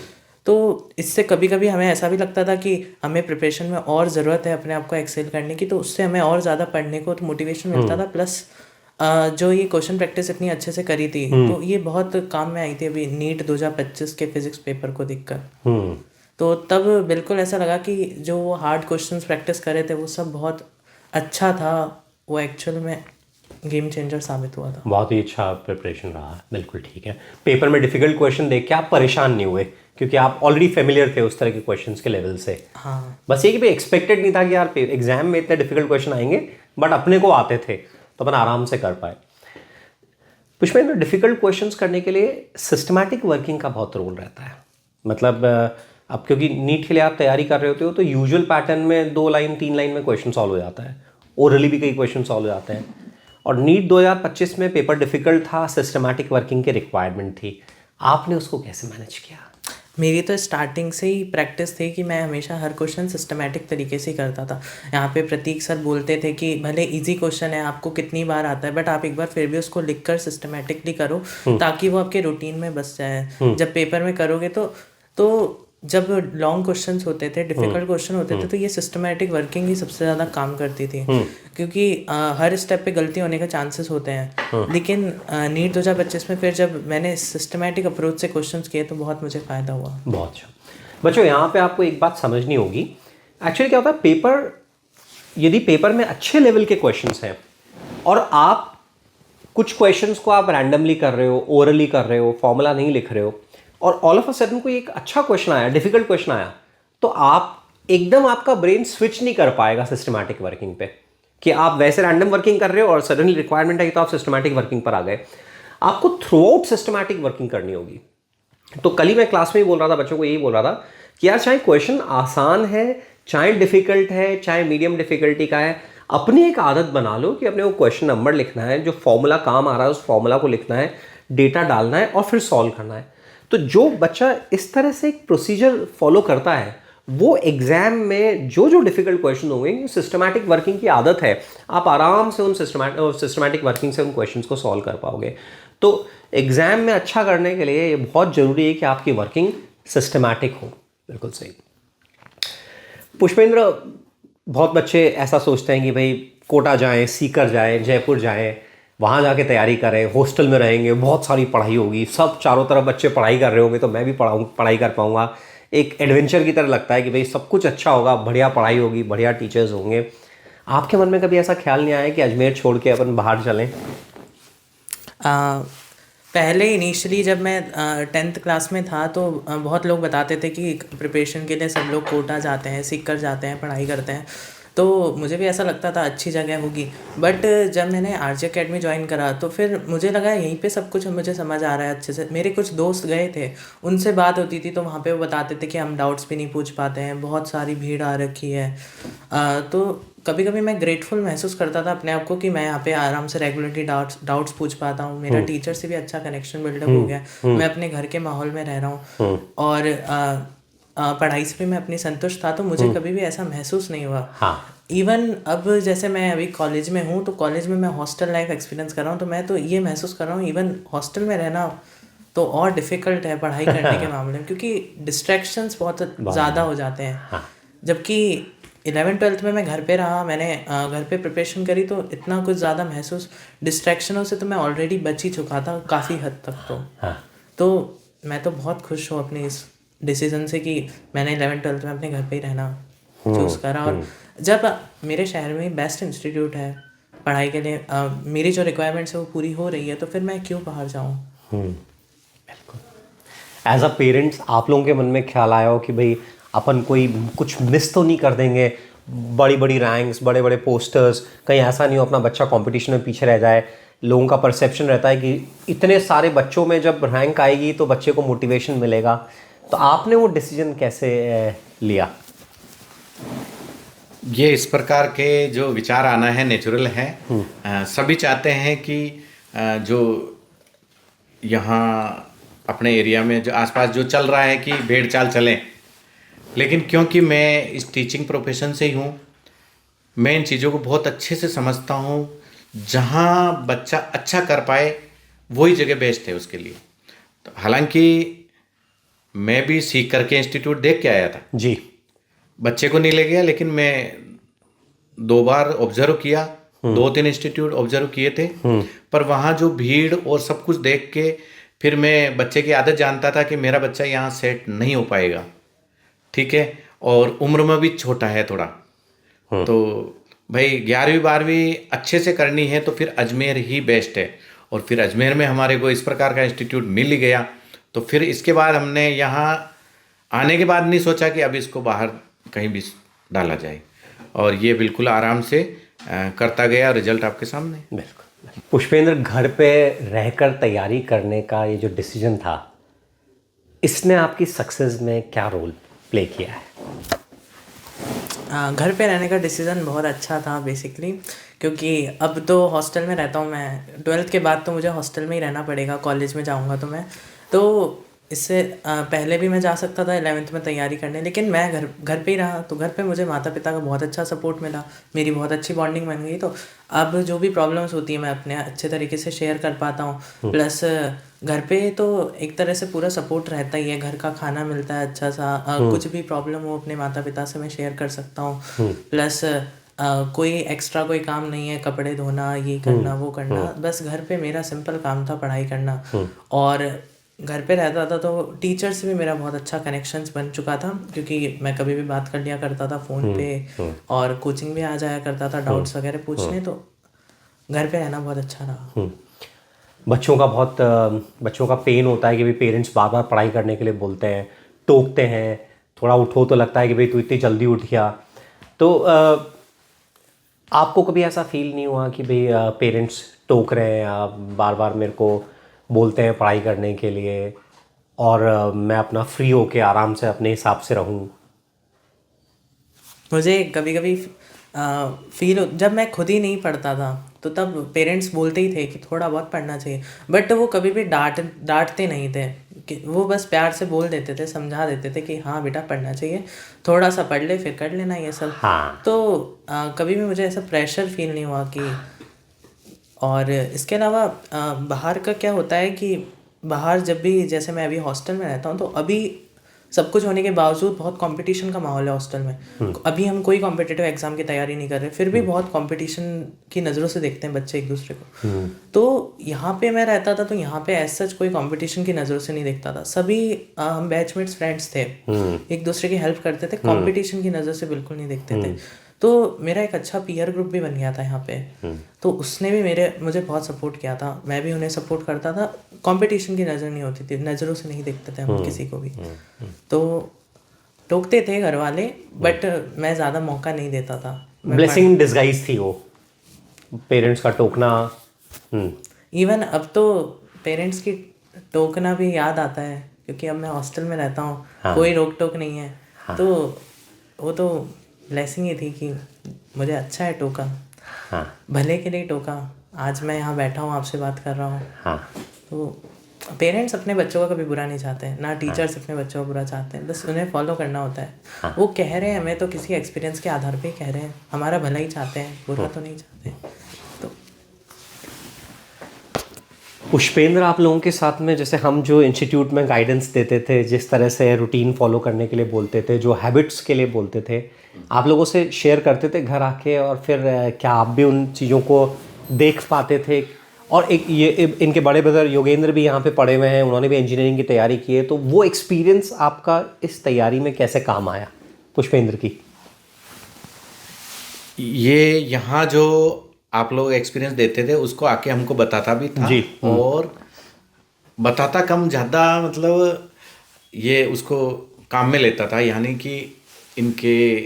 Speaker 2: तो इससे कभी कभी हमें ऐसा भी लगता था कि हमें प्रिपरेशन में और ज़रूरत है अपने आप को एक्सेल करने की, तो उससे हमें और ज़्यादा पढ़ने को तो मोटिवेशन मिलता था। प्लस जो ये क्वेश्चन प्रैक्टिस इतनी अच्छे से करी थी, तो ये बहुत काम में आई थी अभी नीट 2025 के फिजिक्स पेपर को देखकर। तो तब बिल्कुल ऐसा लगा कि जो वो हार्ड क्वेश्चंस प्रैक्टिस करे थे वो सब बहुत अच्छा था, वो एक्चुअल में गेम चेंजर साबित हुआ था।
Speaker 1: बहुत ही अच्छा प्रिपरेशन रहा है, बिल्कुल ठीक है। पेपर में डिफिकल्ट क्वेश्चन देख के आप परेशान नहीं हुए क्योंकि आप ऑलरेडी फेमिलियर थे उस तरह के क्वेश्चंस के लेवल से।
Speaker 2: हाँ,
Speaker 1: बस ये कि भाई एक्सपेक्टेड नहीं था कि यार एग्जाम में इतने डिफिकल्ट क्वेश्चन आएंगे, बट अपने को आते थे तो अपन आराम से कर पाए। पुष्पेंद्र, डिफिकल्ट क्वेश्चंस करने के लिए सिस्टमैटिक वर्किंग का बहुत रोल रहता है। मतलब अब क्योंकि नीट के लिए आप तैयारी कर रहे होते हो तो यूजुअल पैटर्न में 2 लाइन 3 लाइन में क्वेश्चन सॉल्व हो जाता है, ओरली भी कई क्वेश्चन सॉल्व हो जाते हैं। और नीट 2025 में पेपर डिफिकल्ट था, सिस्टमैटिक वर्किंग की रिक्वायरमेंट थी, आपने उसको कैसे मैनेज किया?
Speaker 2: मेरी तो स्टार्टिंग से ही प्रैक्टिस थी कि मैं हमेशा हर क्वेश्चन सिस्टमैटिक तरीके से ही करता था। यहाँ पे प्रतीक सर बोलते थे कि भले इजी क्वेश्चन है, आपको कितनी बार आता है, बट आप एक बार फिर भी उसको लिखकर सिस्टमैटिकली करो ताकि वो आपके रूटीन में बस जाए। जब पेपर में करोगे तो जब लॉन्ग क्वेश्चंस होते थे, डिफिकल्ट क्वेश्चन होते थे, तो ये सिस्टमैटिक वर्किंग ही सबसे ज़्यादा काम करती थी, क्योंकि हर स्टेप पे गलती होने का चांसेस होते हैं। लेकिन नीट 2025 में फिर जब मैंने सिस्टमैटिक अप्रोच से क्वेश्चंस किए तो बहुत मुझे फ़ायदा हुआ।
Speaker 1: बहुत अच्छा। बच्चों, यहाँ पे आपको एक बात समझनी होगी। एक्चुअली क्या होता है, यदि पेपर में अच्छे लेवल के क्वेश्चंस हैं और आप कुछ क्वेश्चंस को आप रैंडमली कर रहे हो, ओरली कर रहे हो, फॉर्मूला नहीं लिख रहे हो, और ऑल ऑफ अ सडन कोई एक अच्छा क्वेश्चन आया, डिफिकल्ट क्वेश्चन आया, तो आप एकदम आपका ब्रेन स्विच नहीं कर पाएगा सिस्टमैटिक वर्किंग पे, कि आप वैसे रैंडम वर्किंग कर रहे हो और सडनली रिक्वायरमेंट आई तो आप सिस्टमैटिक वर्किंग पर आ गए। आपको थ्रू आउट सिस्टमैटिक वर्किंग करनी होगी। तो कल ही मैं क्लास में ही बोल रहा था, बच्चों को यही बोल रहा था कि यार चाहे क्वेश्चन आसान है, चाहे डिफिकल्ट है, चाहे मीडियम डिफिकल्टी का है, अपनी एक आदत बना लो कि अपने वो क्वेश्चन नंबर लिखना है, जो फॉर्मूला काम आ रहा है उस फॉर्मूला को लिखना है, डेटा डालना है और फिर सॉल्व करना है। तो जो बच्चा इस तरह से एक प्रोसीजर फॉलो करता है वो एग्जाम में जो डिफिकल्ट क्वेश्चन होंगे, सिस्टमैटिक वर्किंग की आदत है, आप आराम से उन सिस्टमैटिक वर्किंग से उन क्वेश्चंस को सॉल्व कर पाओगे। तो एग्जाम में अच्छा करने के लिए ये बहुत ज़रूरी है कि आपकी वर्किंग सिस्टमैटिक हो। बिल्कुल सही। पुष्पेंद्र, बहुत बच्चे ऐसा सोचते हैं कि भाई कोटा जाएं, सीकर जाएं, जयपुर जाएं, वहाँ जाके तैयारी करें, हॉस्टल में रहेंगे, बहुत सारी पढ़ाई होगी, सब चारों तरफ बच्चे पढ़ाई कर रहे होंगे तो मैं भी पढ़ाई कर पाऊँगा। एक एडवेंचर की तरह लगता है कि भाई सब कुछ अच्छा होगा, बढ़िया पढ़ाई होगी, बढ़िया टीचर्स होंगे। आपके मन में कभी ऐसा ख्याल नहीं आया कि अजमेर छोड़ के अपन बाहर चलें?
Speaker 2: पहले इनिशियली जब मैं 10th क्लास में था तो बहुत लोग बताते थे कि प्रिपरेशन के लिए सब लोग कोटा जाते हैं, सीकर जाते हैं, पढ़ाई करते हैं, तो मुझे भी ऐसा लगता था अच्छी जगह होगी। बट जब मैंने आरजे अकेडमी ज्वाइन करा तो फिर मुझे लगा यहीं पे सब कुछ मुझे समझ आ रहा है अच्छे से। मेरे कुछ दोस्त गए थे, उनसे बात होती थी तो वहाँ पे वो बताते थे कि हम डाउट्स भी नहीं पूछ पाते हैं, बहुत सारी भीड़ आ रखी है। तो कभी कभी मैं ग्रेटफुल महसूस करता था अपने आप को कि मैं यहाँ पे आराम से रेगुलरली डाउट्स पूछ पाता हूँ, मेरा टीचर से भी अच्छा कनेक्शन बिल्डअप हो गया, मैं अपने घर के माहौल में रह रहा हूँ और पढ़ाई से भी मैं अपनी संतुष्ट था, तो मुझे कभी भी ऐसा महसूस नहीं हुआ। इवन अब जैसे मैं अभी कॉलेज में हूँ तो कॉलेज में मैं हॉस्टल लाइफ एक्सपीरियंस कर रहा हूँ, तो मैं तो ये महसूस कर रहा हूँ इवन हॉस्टल में रहना तो और डिफ़िकल्ट है पढ़ाई करने के मामले में, क्योंकि डिस्ट्रैक्शंस बहुत ज़्यादा हो जाते हैं। जबकि 11th-12th में मैं घर पे रहा, मैंने घर पे प्रिपरेशन करी तो इतना कुछ ज़्यादा महसूस डिस्ट्रैक्शनों से तो मैं ऑलरेडी बच ही चुका था काफ़ी हद तक। तो मैं तो बहुत खुश हूँ अपने इस डिसीज़न से कि मैंने 11th-12th में अपने घर पे ही रहना चूज़ करा। और जब मेरे शहर में बेस्ट इंस्टीट्यूट है पढ़ाई के लिए, मेरी जो रिक्वायरमेंट्स है वो पूरी हो रही है, तो फिर मैं क्यों बाहर जाऊँ।
Speaker 1: बिल्कुल। एज अ पेरेंट्स आप लोगों के मन में ख्याल आया हो कि भाई अपन कोई कुछ मिस तो नहीं कर देंगे, बड़ी बड़ी रैंक्स, बड़े बड़े पोस्टर्स, कहीं ऐसा नहीं हो अपना बच्चा कंपटीशन में पीछे रह जाए। लोगों का परसेप्शन रहता है कि इतने सारे बच्चों में जब रैंक आएगी तो बच्चे को मोटिवेशन मिलेगा, तो आपने वो डिसीजन कैसे लिया?
Speaker 3: ये इस प्रकार के जो विचार आना है नेचुरल है। सभी चाहते हैं कि जो यहाँ अपने एरिया में जो आसपास जो चल रहा है कि भेड़ चाल चलें, लेकिन क्योंकि मैं इस टीचिंग प्रोफेशन से ही हूँ, मैं इन चीज़ों को बहुत अच्छे से समझता हूँ। जहाँ बच्चा अच्छा कर पाए वही जगह बेस्ट है उसके लिए। तो हालांकि मैं भी सीख करके इंस्टीट्यूट देख के आया था,
Speaker 1: जी।
Speaker 3: बच्चे को नहीं ले गया, लेकिन मैं 2 बार ऑब्जर्व किया, 2-3 इंस्टीट्यूट ऑब्जर्व किए थे। पर वहाँ जो भीड़ और सब कुछ देख के फिर मैं बच्चे की आदत जानता था कि मेरा बच्चा यहाँ सेट नहीं हो पाएगा, ठीक है, और उम्र में भी छोटा है थोड़ा। तो भाई 11वीं-12वीं अच्छे से करनी है तो फिर अजमेर ही बेस्ट है। और फिर अजमेर में हमारे को इस प्रकार का इंस्टीट्यूट मिल ही गया। तो फिर इसके बाद हमने यहाँ आने के बाद नहीं सोचा कि अब इसको बाहर कहीं भी डाला जाए, और ये बिल्कुल आराम से करता गया। रिजल्ट आपके सामने।
Speaker 1: बिल्कुल। पुष्पेंद्र, घर पे रहकर तैयारी करने का ये जो डिसीजन था, इसने आपकी सक्सेस में क्या रोल प्ले किया है?
Speaker 2: घर पे रहने का डिसीज़न बहुत अच्छा था बेसिकली, क्योंकि अब तो हॉस्टल में रहता हूँ मैं। 12th के बाद तो मुझे हॉस्टल में ही रहना पड़ेगा, कॉलेज में जाऊँगा तो मैं। तो इससे पहले भी मैं जा सकता था 11th में तैयारी करने, लेकिन मैं घर पे ही रहा। तो घर पे मुझे माता पिता का बहुत अच्छा सपोर्ट मिला, मेरी बहुत अच्छी बॉन्डिंग बन गई। तो अब जो भी प्रॉब्लम्स होती है मैं अपने अच्छे तरीके से शेयर कर पाता हूँ। प्लस घर पे तो एक तरह से पूरा सपोर्ट रहता ही है, घर का खाना मिलता है अच्छा सा। कुछ भी प्रॉब्लम हो अपने माता पिता से मैं शेयर कर सकता हूँ। प्लस कोई एक्स्ट्रा कोई काम नहीं है, कपड़े धोना, ये करना वो करना। बस घर पे मेरा सिंपल काम था पढ़ाई करना। और घर पे रहता था तो टीचर से भी मेरा बहुत अच्छा कनेक्शंस बन चुका था, क्योंकि मैं कभी भी बात कर लिया करता था फ़ोन पे, और कोचिंग भी आ जाया करता था डाउट्स वगैरह पूछने। तो घर पे रहना बहुत अच्छा रहा।
Speaker 1: बच्चों का पेन होता है कि भाई पेरेंट्स बार बार पढ़ाई करने के लिए बोलते हैं, टोकते हैं, थोड़ा उठो तो लगता है कि भाई तू इतनी जल्दी उठ गया। तो आपको कभी ऐसा फील नहीं हुआ कि भाई पेरेंट्स टोक रहे हैं या बार बार मेरे को बोलते हैं पढ़ाई करने के लिए, और मैं अपना फ्री होके आराम से अपने हिसाब से रहूं?
Speaker 2: मुझे कभी कभी फील जब मैं खुद ही नहीं पढ़ता था तो तब पेरेंट्स बोलते ही थे कि थोड़ा बहुत पढ़ना चाहिए, बट वो कभी भी डांटते नहीं थे। कि वो बस प्यार से बोल देते थे, समझा देते थे कि हाँ बेटा पढ़ना चाहिए, थोड़ा सा पढ़ ले फिर कर लेना ये सब।
Speaker 1: हाँ।
Speaker 2: तो कभी भी मुझे ऐसा प्रेशर फील नहीं हुआ कि। और इसके अलावा बाहर का क्या होता है कि बाहर जब भी, जैसे मैं अभी हॉस्टल में रहता हूँ, तो अभी सब कुछ होने के बावजूद बहुत कंपटीशन का माहौल है हॉस्टल में। अभी हम कोई कॉम्पिटिटिव एग्जाम की तैयारी नहीं कर रहे, फिर भी बहुत कंपटीशन की नज़रों से देखते हैं बच्चे एक दूसरे को। तो यहाँ पे मैं रहता था तो यहाँ पे ऐसा कोई कंपटीशन की नज़रों से नहीं देखता था। सभी हम बैचमेट्स फ्रेंड्स थे, एक दूसरे की हेल्प करते थे, कंपटीशन की नज़र से बिल्कुल नहीं देखते थे। तो मेरा एक अच्छा पीयर ग्रुप भी बन गया था यहाँ पे। तो उसने भी मुझे बहुत सपोर्ट किया था, मैं भी उन्हें सपोर्ट करता था। कंपटीशन की नज़र नहीं होती थी, नज़रों से नहीं देखते थे हम किसी को भी। तो टोकते थे घर वाले, बट मैं ज़्यादा मौका नहीं देता था।
Speaker 1: ब्लेसिंग इन डिस्गाइज थी वो, पेरेंट्स का टोकना।
Speaker 2: इवन अब तो पेरेंट्स की टोकना भी याद आता है, क्योंकि अब मैं हॉस्टल में रहता हूँ। कोई रोक टोक नहीं है। तो वो तो ब्लेसिंग ही थी कि मुझे अच्छा है टोका, भले के लिए टोका। आज मैं यहाँ बैठा हूँ आपसे बात कर रहा हूँ। तो पेरेंट्स अपने बच्चों का कभी बुरा नहीं चाहते हैं, ना टीचर्स अपने बच्चों को बुरा चाहते हैं, बस उन्हें फॉलो करना होता है। वो कह रहे हैं हमें तो किसी एक्सपीरियंस के आधार पे ही कह रहे हैं, हमारा भला ही चाहते हैं, बुरा तो नहीं चाहते। तो
Speaker 1: पुष्पेंद्र, आप लोगों के साथ में जैसे हम जो इंस्टीट्यूट में गाइडेंस देते थे, जिस तरह से रूटीन फॉलो करने के लिए बोलते थे, जो हैबिट्स के लिए बोलते थे, आप लोगों से शेयर करते थे घर आके, और फिर क्या आप भी उन चीज़ों को देख पाते थे? और एक ये इनके बड़े ब्रदर योगेंद्र भी यहाँ पे पढ़े हुए हैं, उन्होंने भी इंजीनियरिंग की तैयारी की है, तो वो एक्सपीरियंस आपका इस तैयारी में कैसे काम आया पुष्पेंद्र की?
Speaker 3: ये यहाँ जो आप लोग एक्सपीरियंस देते थे उसको आके हमको बताता भी था
Speaker 1: जी।
Speaker 3: और बताता कम ज़्यादा, मतलब ये उसको काम में लेता था। यानी कि इनके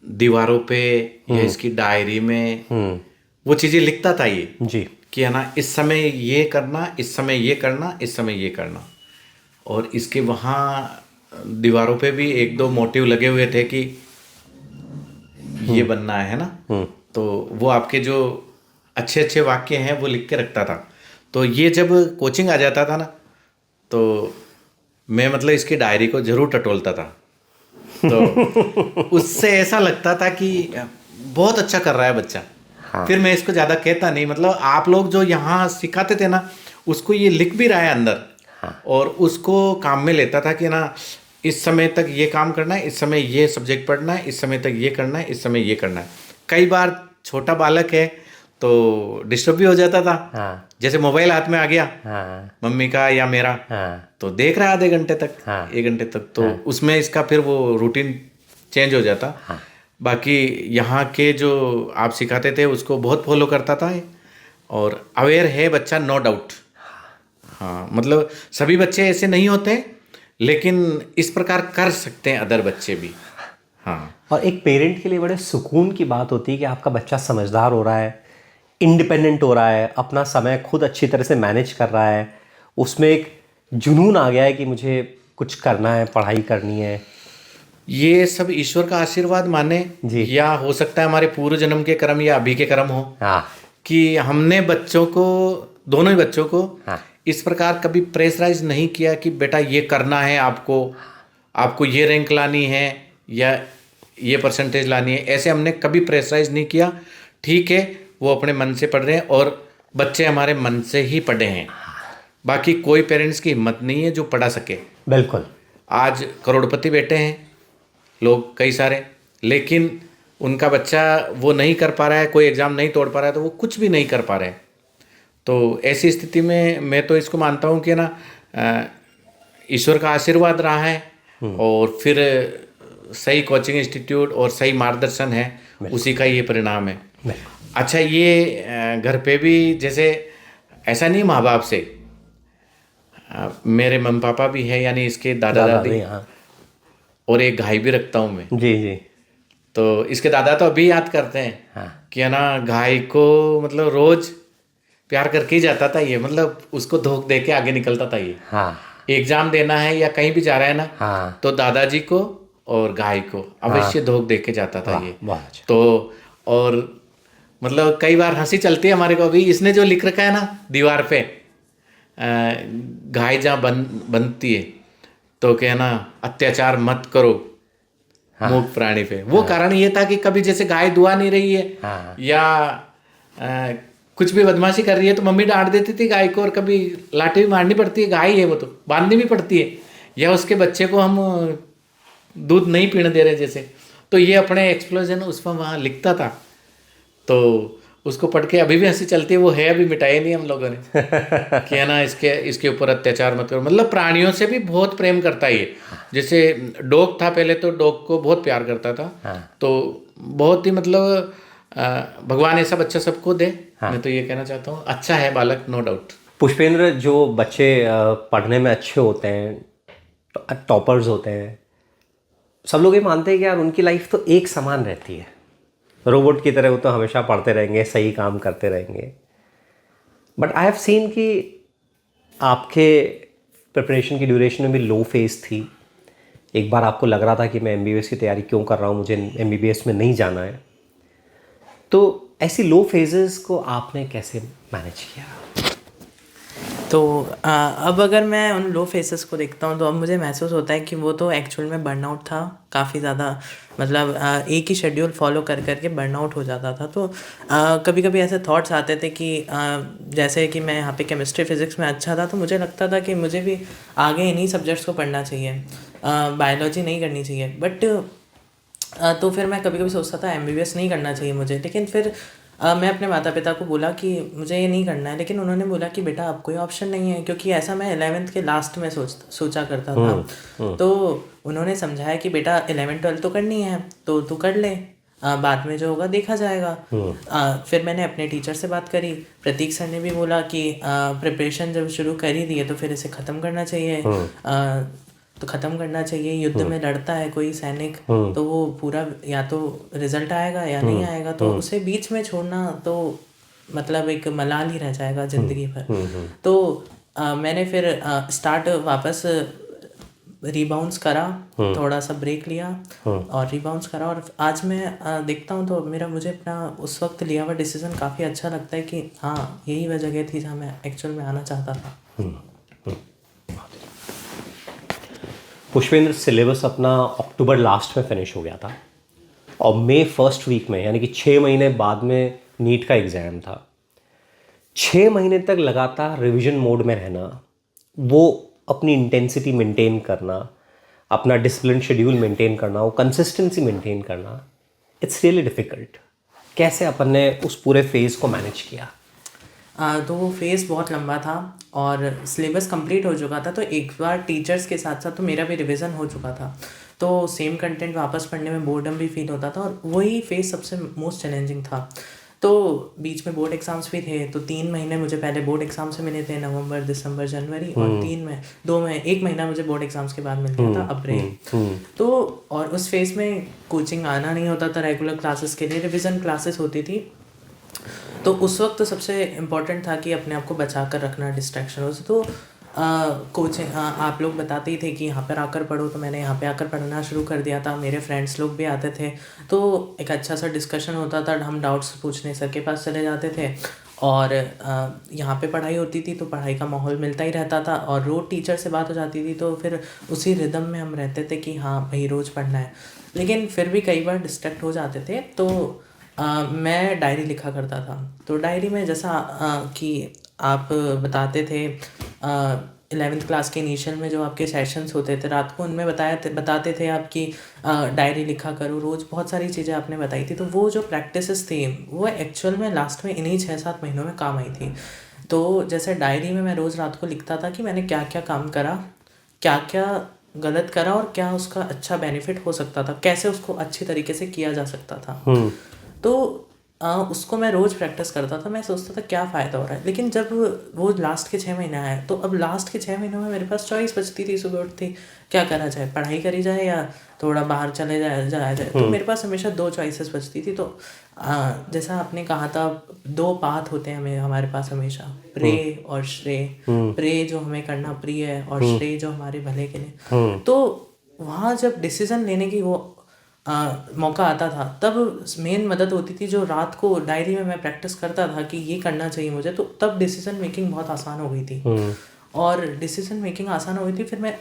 Speaker 3: दीवारों पे या इसकी डायरी में वो चीज़ें लिखता था ये
Speaker 1: जी,
Speaker 3: कि है ना, इस समय ये करना, इस समय ये करना, इस समय ये करना। और इसके वहाँ दीवारों पे भी 1-2 मोटिव लगे हुए थे कि ये बनना है ना। तो वो आपके जो अच्छे अच्छे वाक्य हैं वो लिख के रखता था। तो ये जब कोचिंग आ जाता था ना, तो मैं मतलब इसकी डायरी को जरूर टटोलता था। तो उससे ऐसा लगता था कि बहुत अच्छा कर रहा है बच्चा। फिर मैं इसको ज़्यादा कहता नहीं, मतलब आप लोग जो यहाँ सिखाते थे ना उसको ये लिख भी रहा है अंदर, और उसको काम में लेता था कि ना इस समय तक ये काम करना है, इस समय ये सब्जेक्ट पढ़ना है, इस समय तक ये करना है, इस समय ये करना है। कई बार छोटा बालक है तो डिस्टर्ब भी हो जाता था।
Speaker 1: हाँ।
Speaker 3: जैसे मोबाइल हाथ में आ गया
Speaker 1: हाँ।
Speaker 3: मम्मी का या मेरा,
Speaker 1: हाँ।
Speaker 3: तो देख रहा है आधे घंटे तक,
Speaker 1: हाँ।
Speaker 3: 1 घंटे तक, तो उसमें इसका फिर वो रूटीन चेंज हो जाता। बाकी यहाँ के जो आप सिखाते थे उसको बहुत फॉलो करता था, और अवेयर है बच्चा, नो डाउट। हाँ, मतलब सभी बच्चे ऐसे नहीं होते, लेकिन इस प्रकार कर सकते हैं अदर बच्चे भी। हाँ,
Speaker 1: और एक पेरेंट के लिए बड़े सुकून की बात होती है कि आपका बच्चा समझदार हो रहा है, इंडिपेंडेंट हो रहा है, अपना समय खुद अच्छी तरह से मैनेज कर रहा है, उसमें एक जुनून आ गया है कि मुझे कुछ करना है, पढ़ाई करनी है।
Speaker 3: ये सब ईश्वर का आशीर्वाद माने
Speaker 1: जी।
Speaker 3: या हो सकता है हमारे पूर्व जन्म के कर्म या अभी के कर्म हो,
Speaker 1: हाँ।
Speaker 3: कि हमने बच्चों को, दोनों ही बच्चों को
Speaker 1: हाँ।
Speaker 3: इस प्रकार कभी प्रेशराइज नहीं किया कि बेटा ये करना है, आपको ये रैंक लानी है या ये परसेंटेज लानी है। ऐसे हमने कभी प्रेशराइज नहीं किया। ठीक है, वो अपने मन से पढ़ रहे हैं और बच्चे हमारे मन से ही पढ़े हैं। बाकी कोई पेरेंट्स की हिम्मत नहीं है जो पढ़ा सके।
Speaker 1: बिल्कुल।
Speaker 3: आज करोड़पति बेटे हैं लोग कई सारे, लेकिन उनका बच्चा वो नहीं कर पा रहा है, कोई एग्ज़ाम नहीं तोड़ पा रहा है, तो वो कुछ भी नहीं कर पा रहे हैं। तो ऐसी स्थिति में मैं तो इसको मानता हूँ कि ना ईश्वर का आशीर्वाद रहा है, और फिर सही कोचिंग इंस्टीट्यूट और सही मार्गदर्शन है, उसी का ये परिणाम है। अच्छा, ये घर पे भी जैसे ऐसा नहीं माँ बाप से, मेरे मम्मी पापा भी है, यानी इसके दादा दादी,
Speaker 1: हाँ।
Speaker 3: और एक गाय भी रखता हूँ मैं।
Speaker 1: जी जी।
Speaker 3: तो इसके दादा तो अभी याद करते हैं
Speaker 1: हाँ।
Speaker 3: कि है ना, गाय को मतलब रोज प्यार करके ही जाता था ये, मतलब उसको धोख दे के आगे निकलता था ये।
Speaker 1: हाँ।
Speaker 3: एग्जाम देना है या कहीं भी जा रहा है ना,
Speaker 1: हाँ।
Speaker 3: तो दादाजी को और गाय को अवश्य धोख दे के जाता था ये।
Speaker 1: बहुत अच्छा।
Speaker 3: तो और मतलब कई बार हंसी चलती है हमारे को, अभी इसने जो लिख रखा है ना दीवार पे, गाय जहाँ बनती है तो क्या ना, अत्याचार मत करो मूक प्राणी पे। वो कारण ये था कि कभी जैसे गाय दुआ नहीं रही है या कुछ भी बदमाशी कर रही है तो मम्मी डांट देती थी गाय को, और कभी लाठी भी मारनी पड़ती है, गाय है वो तो बांधनी भी पड़ती है, या उसके बच्चे को हम दूध नहीं पीने दे रहे जैसे, तो ये अपने एक्सप्लोजन उसमें वहाँ लिखता था। तो उसको पढ़ के अभी भी हंसी चलती है, वो है अभी मिटाया नहीं हम लोगों ने कि है ना, इसके ऊपर अत्याचार मत करो। मतलब प्राणियों से भी बहुत प्रेम करता है ये। जैसे डॉग था पहले, तो डॉग को बहुत प्यार करता था। तो बहुत ही मतलब भगवान ऐसा बच्चा सबको दे। मैं तो ये कहना चाहता हूँ, अच्छा है बालक, नो डाउट।
Speaker 1: पुष्पेंद्र, जो बच्चे पढ़ने में अच्छे होते हैं, टॉपर्स होते हैं, सब लोग ये मानते हैं कि यार उनकी लाइफ तो एक समान रहती है, रोबोट की तरह वो तो हमेशा पढ़ते रहेंगे, सही काम करते रहेंगे। बट आई हैव सीन कि आपके प्रिपरेशन की ड्यूरेशन में भी लो फेज थी। एक बार आपको लग रहा था कि मैं MBBS की तैयारी क्यों कर रहा हूँ, मुझे MBBS में नहीं जाना है। तो ऐसी लो फेजेस को आपने कैसे मैनेज किया?
Speaker 2: तो अब अगर मैं उन लो फेसेस को देखता हूँ तो अब मुझे महसूस होता है कि वो तो एक्चुअल में बर्नआउट था काफ़ी ज़्यादा। मतलब एक ही शेड्यूल फॉलो कर करके बर्नआउट हो जाता था। तो कभी कभी ऐसे थॉट्स आते थे कि जैसे कि मैं यहाँ पे केमिस्ट्री फिज़िक्स में अच्छा था, तो मुझे लगता था कि मुझे भी आगे इन्हीं सब्जेक्ट्स को पढ़ना चाहिए, बायोलॉजी नहीं करनी चाहिए। बट तो फिर मैं कभी कभी सोचता था MBBS नहीं करना चाहिए मुझे। लेकिन फिर मैं अपने माता पिता को बोला कि मुझे ये नहीं करना है, लेकिन उन्होंने बोला कि बेटा अब कोई ऑप्शन नहीं है, क्योंकि ऐसा मैं 11th के लास्ट में सोचा करता था। तो उन्होंने समझाया कि बेटा 11th 12th तो करनी है तो तू कर ले, बाद में जो होगा देखा जाएगा। फिर मैंने अपने टीचर से बात करी, प्रतीक सर ने भी बोला कि प्रिपरेशन जब शुरू कर ही दी है तो फिर इसे ख़त्म करना चाहिए। तो ख़त्म करना चाहिए, युद्ध में लड़ता है कोई सैनिक तो वो पूरा या तो रिजल्ट आएगा या नहीं आएगा, तो उसे बीच में छोड़ना तो मतलब एक मलाल ही रह जाएगा ज़िंदगी भर। तो मैंने फिर स्टार्ट वापस रीबाउंस करा, थोड़ा सा ब्रेक लिया और रीबाउंस करा, और आज मैं देखता हूँ तो मुझे अपना उस वक्त लिया हुआ डिसीज़न काफ़ी अच्छा लगता है कि हाँ यही वह जगह थी जहाँ मैं एक्चुअल में आना चाहता था।
Speaker 1: पुष्पेंद्र, सिलेबस अपना अक्टूबर लास्ट में फिनिश हो गया था और मई फर्स्ट वीक में, यानी कि 6 महीने बाद में नीट का एग्ज़ाम था, 6 महीने तक लगातार रिवीजन मोड में रहना, वो अपनी इंटेंसिटी मेंटेन करना, अपना डिसिप्लिन शेड्यूल मेंटेन करना, वो कंसिस्टेंसी मेंटेन करना, इट्स रियली डिफ़िकल्ट। कैसे अपन ने उस पूरे फेज़ को मैनेज किया?
Speaker 2: तो वो फेज़ बहुत लंबा था और सिलेबस कंप्लीट हो चुका था, तो एक बार टीचर्स के साथ साथ तो मेरा भी रिवीजन हो चुका था, तो सेम कंटेंट वापस पढ़ने में बोर्डम भी फील होता था और वही फेज़ सबसे मोस्ट चैलेंजिंग था। तो बीच में बोर्ड एग्ज़ाम्स भी थे, तो 3 महीने मुझे पहले बोर्ड एग्ज़ाम से मिले थे, नवंबर, दिसंबर, जनवरी, और 1 महीना मुझे बोर्ड एग्ज़ाम्स के बाद मिल गया था अप्रैल। तो और उस फेज़ में कोचिंग आना नहीं होता था रेगुलर क्लासेस के लिए, रिवीजन क्लासेस होती थी। तो उस वक्त तो सबसे इम्पोर्टेंट था कि अपने आप को बचा कर रखना डिस्ट्रैक्शनों से। तो कोचिंग आप लोग बताते ही थे कि यहाँ पर आकर पढ़ो, तो मैंने यहाँ पे आकर पढ़ना शुरू कर दिया था। मेरे फ्रेंड्स लोग भी आते थे, तो एक अच्छा सा डिस्कशन होता था, हम डाउट्स पूछने सर के पास चले जाते थे और यहाँ पे पढ़ाई होती थी, तो पढ़ाई का माहौल मिलता ही रहता था और रोज़ टीचर से बात हो जाती थी, तो फिर उसी रिदम में हम रहते थे कि हाँ भाई रोज़ पढ़ना है। लेकिन फिर भी कई बार डिस्ट्रैक्ट हो जाते थे, तो मैं डायरी लिखा करता था। तो डायरी में जैसा कि आप बताते थे 11th क्लास के इनिशियल में जो आपके सेशंस होते थे रात को, उनमें बताते थे आपकी डायरी लिखा करो रोज़, बहुत सारी चीज़ें आपने बताई थी। तो वो जो प्रैक्टिसेस थी वो एक्चुअल में लास्ट में इन्हीं 6-7 महीनों में काम आई थी। तो जैसे डायरी में मैं रोज़ रात को लिखता था कि मैंने क्या क्या काम करा, क्या क्या गलत करा और क्या उसका अच्छा बेनिफिट हो सकता था, कैसे उसको अच्छी तरीके से किया जा सकता था। तो उसको मैं रोज़ प्रैक्टिस करता था, मैं सोचता था क्या फ़ायदा हो रहा है। लेकिन जब वो लास्ट के 6 महीने आए, तो अब लास्ट के 6 महीनों में मेरे पास चॉइस बचती थी, सुबह उठती क्या करा जाए, पढ़ाई करी जाए या थोड़ा बाहर चले जाया जाए। तो मेरे पास हमेशा 2 चॉइसेस बचती थी। तो जैसा आपने कहा था 2 पाथ होते हैं हमारे पास हमेशा, प्रे और श्रेय। प्रे जो हमें करना प्रिय है और श्रेय जो हमारे भले के लिए। तो वहाँ जब डिसीज़न लेने की वो मौका आता था, तब मेन मदद होती थी जो रात को डायरी में मैं प्रैक्टिस करता था कि ये करना चाहिए मुझे, तो तब डिसीजन मेकिंग बहुत आसान हो गई थी। और डिसीजन मेकिंग आसान हो गई थी, फिर मैं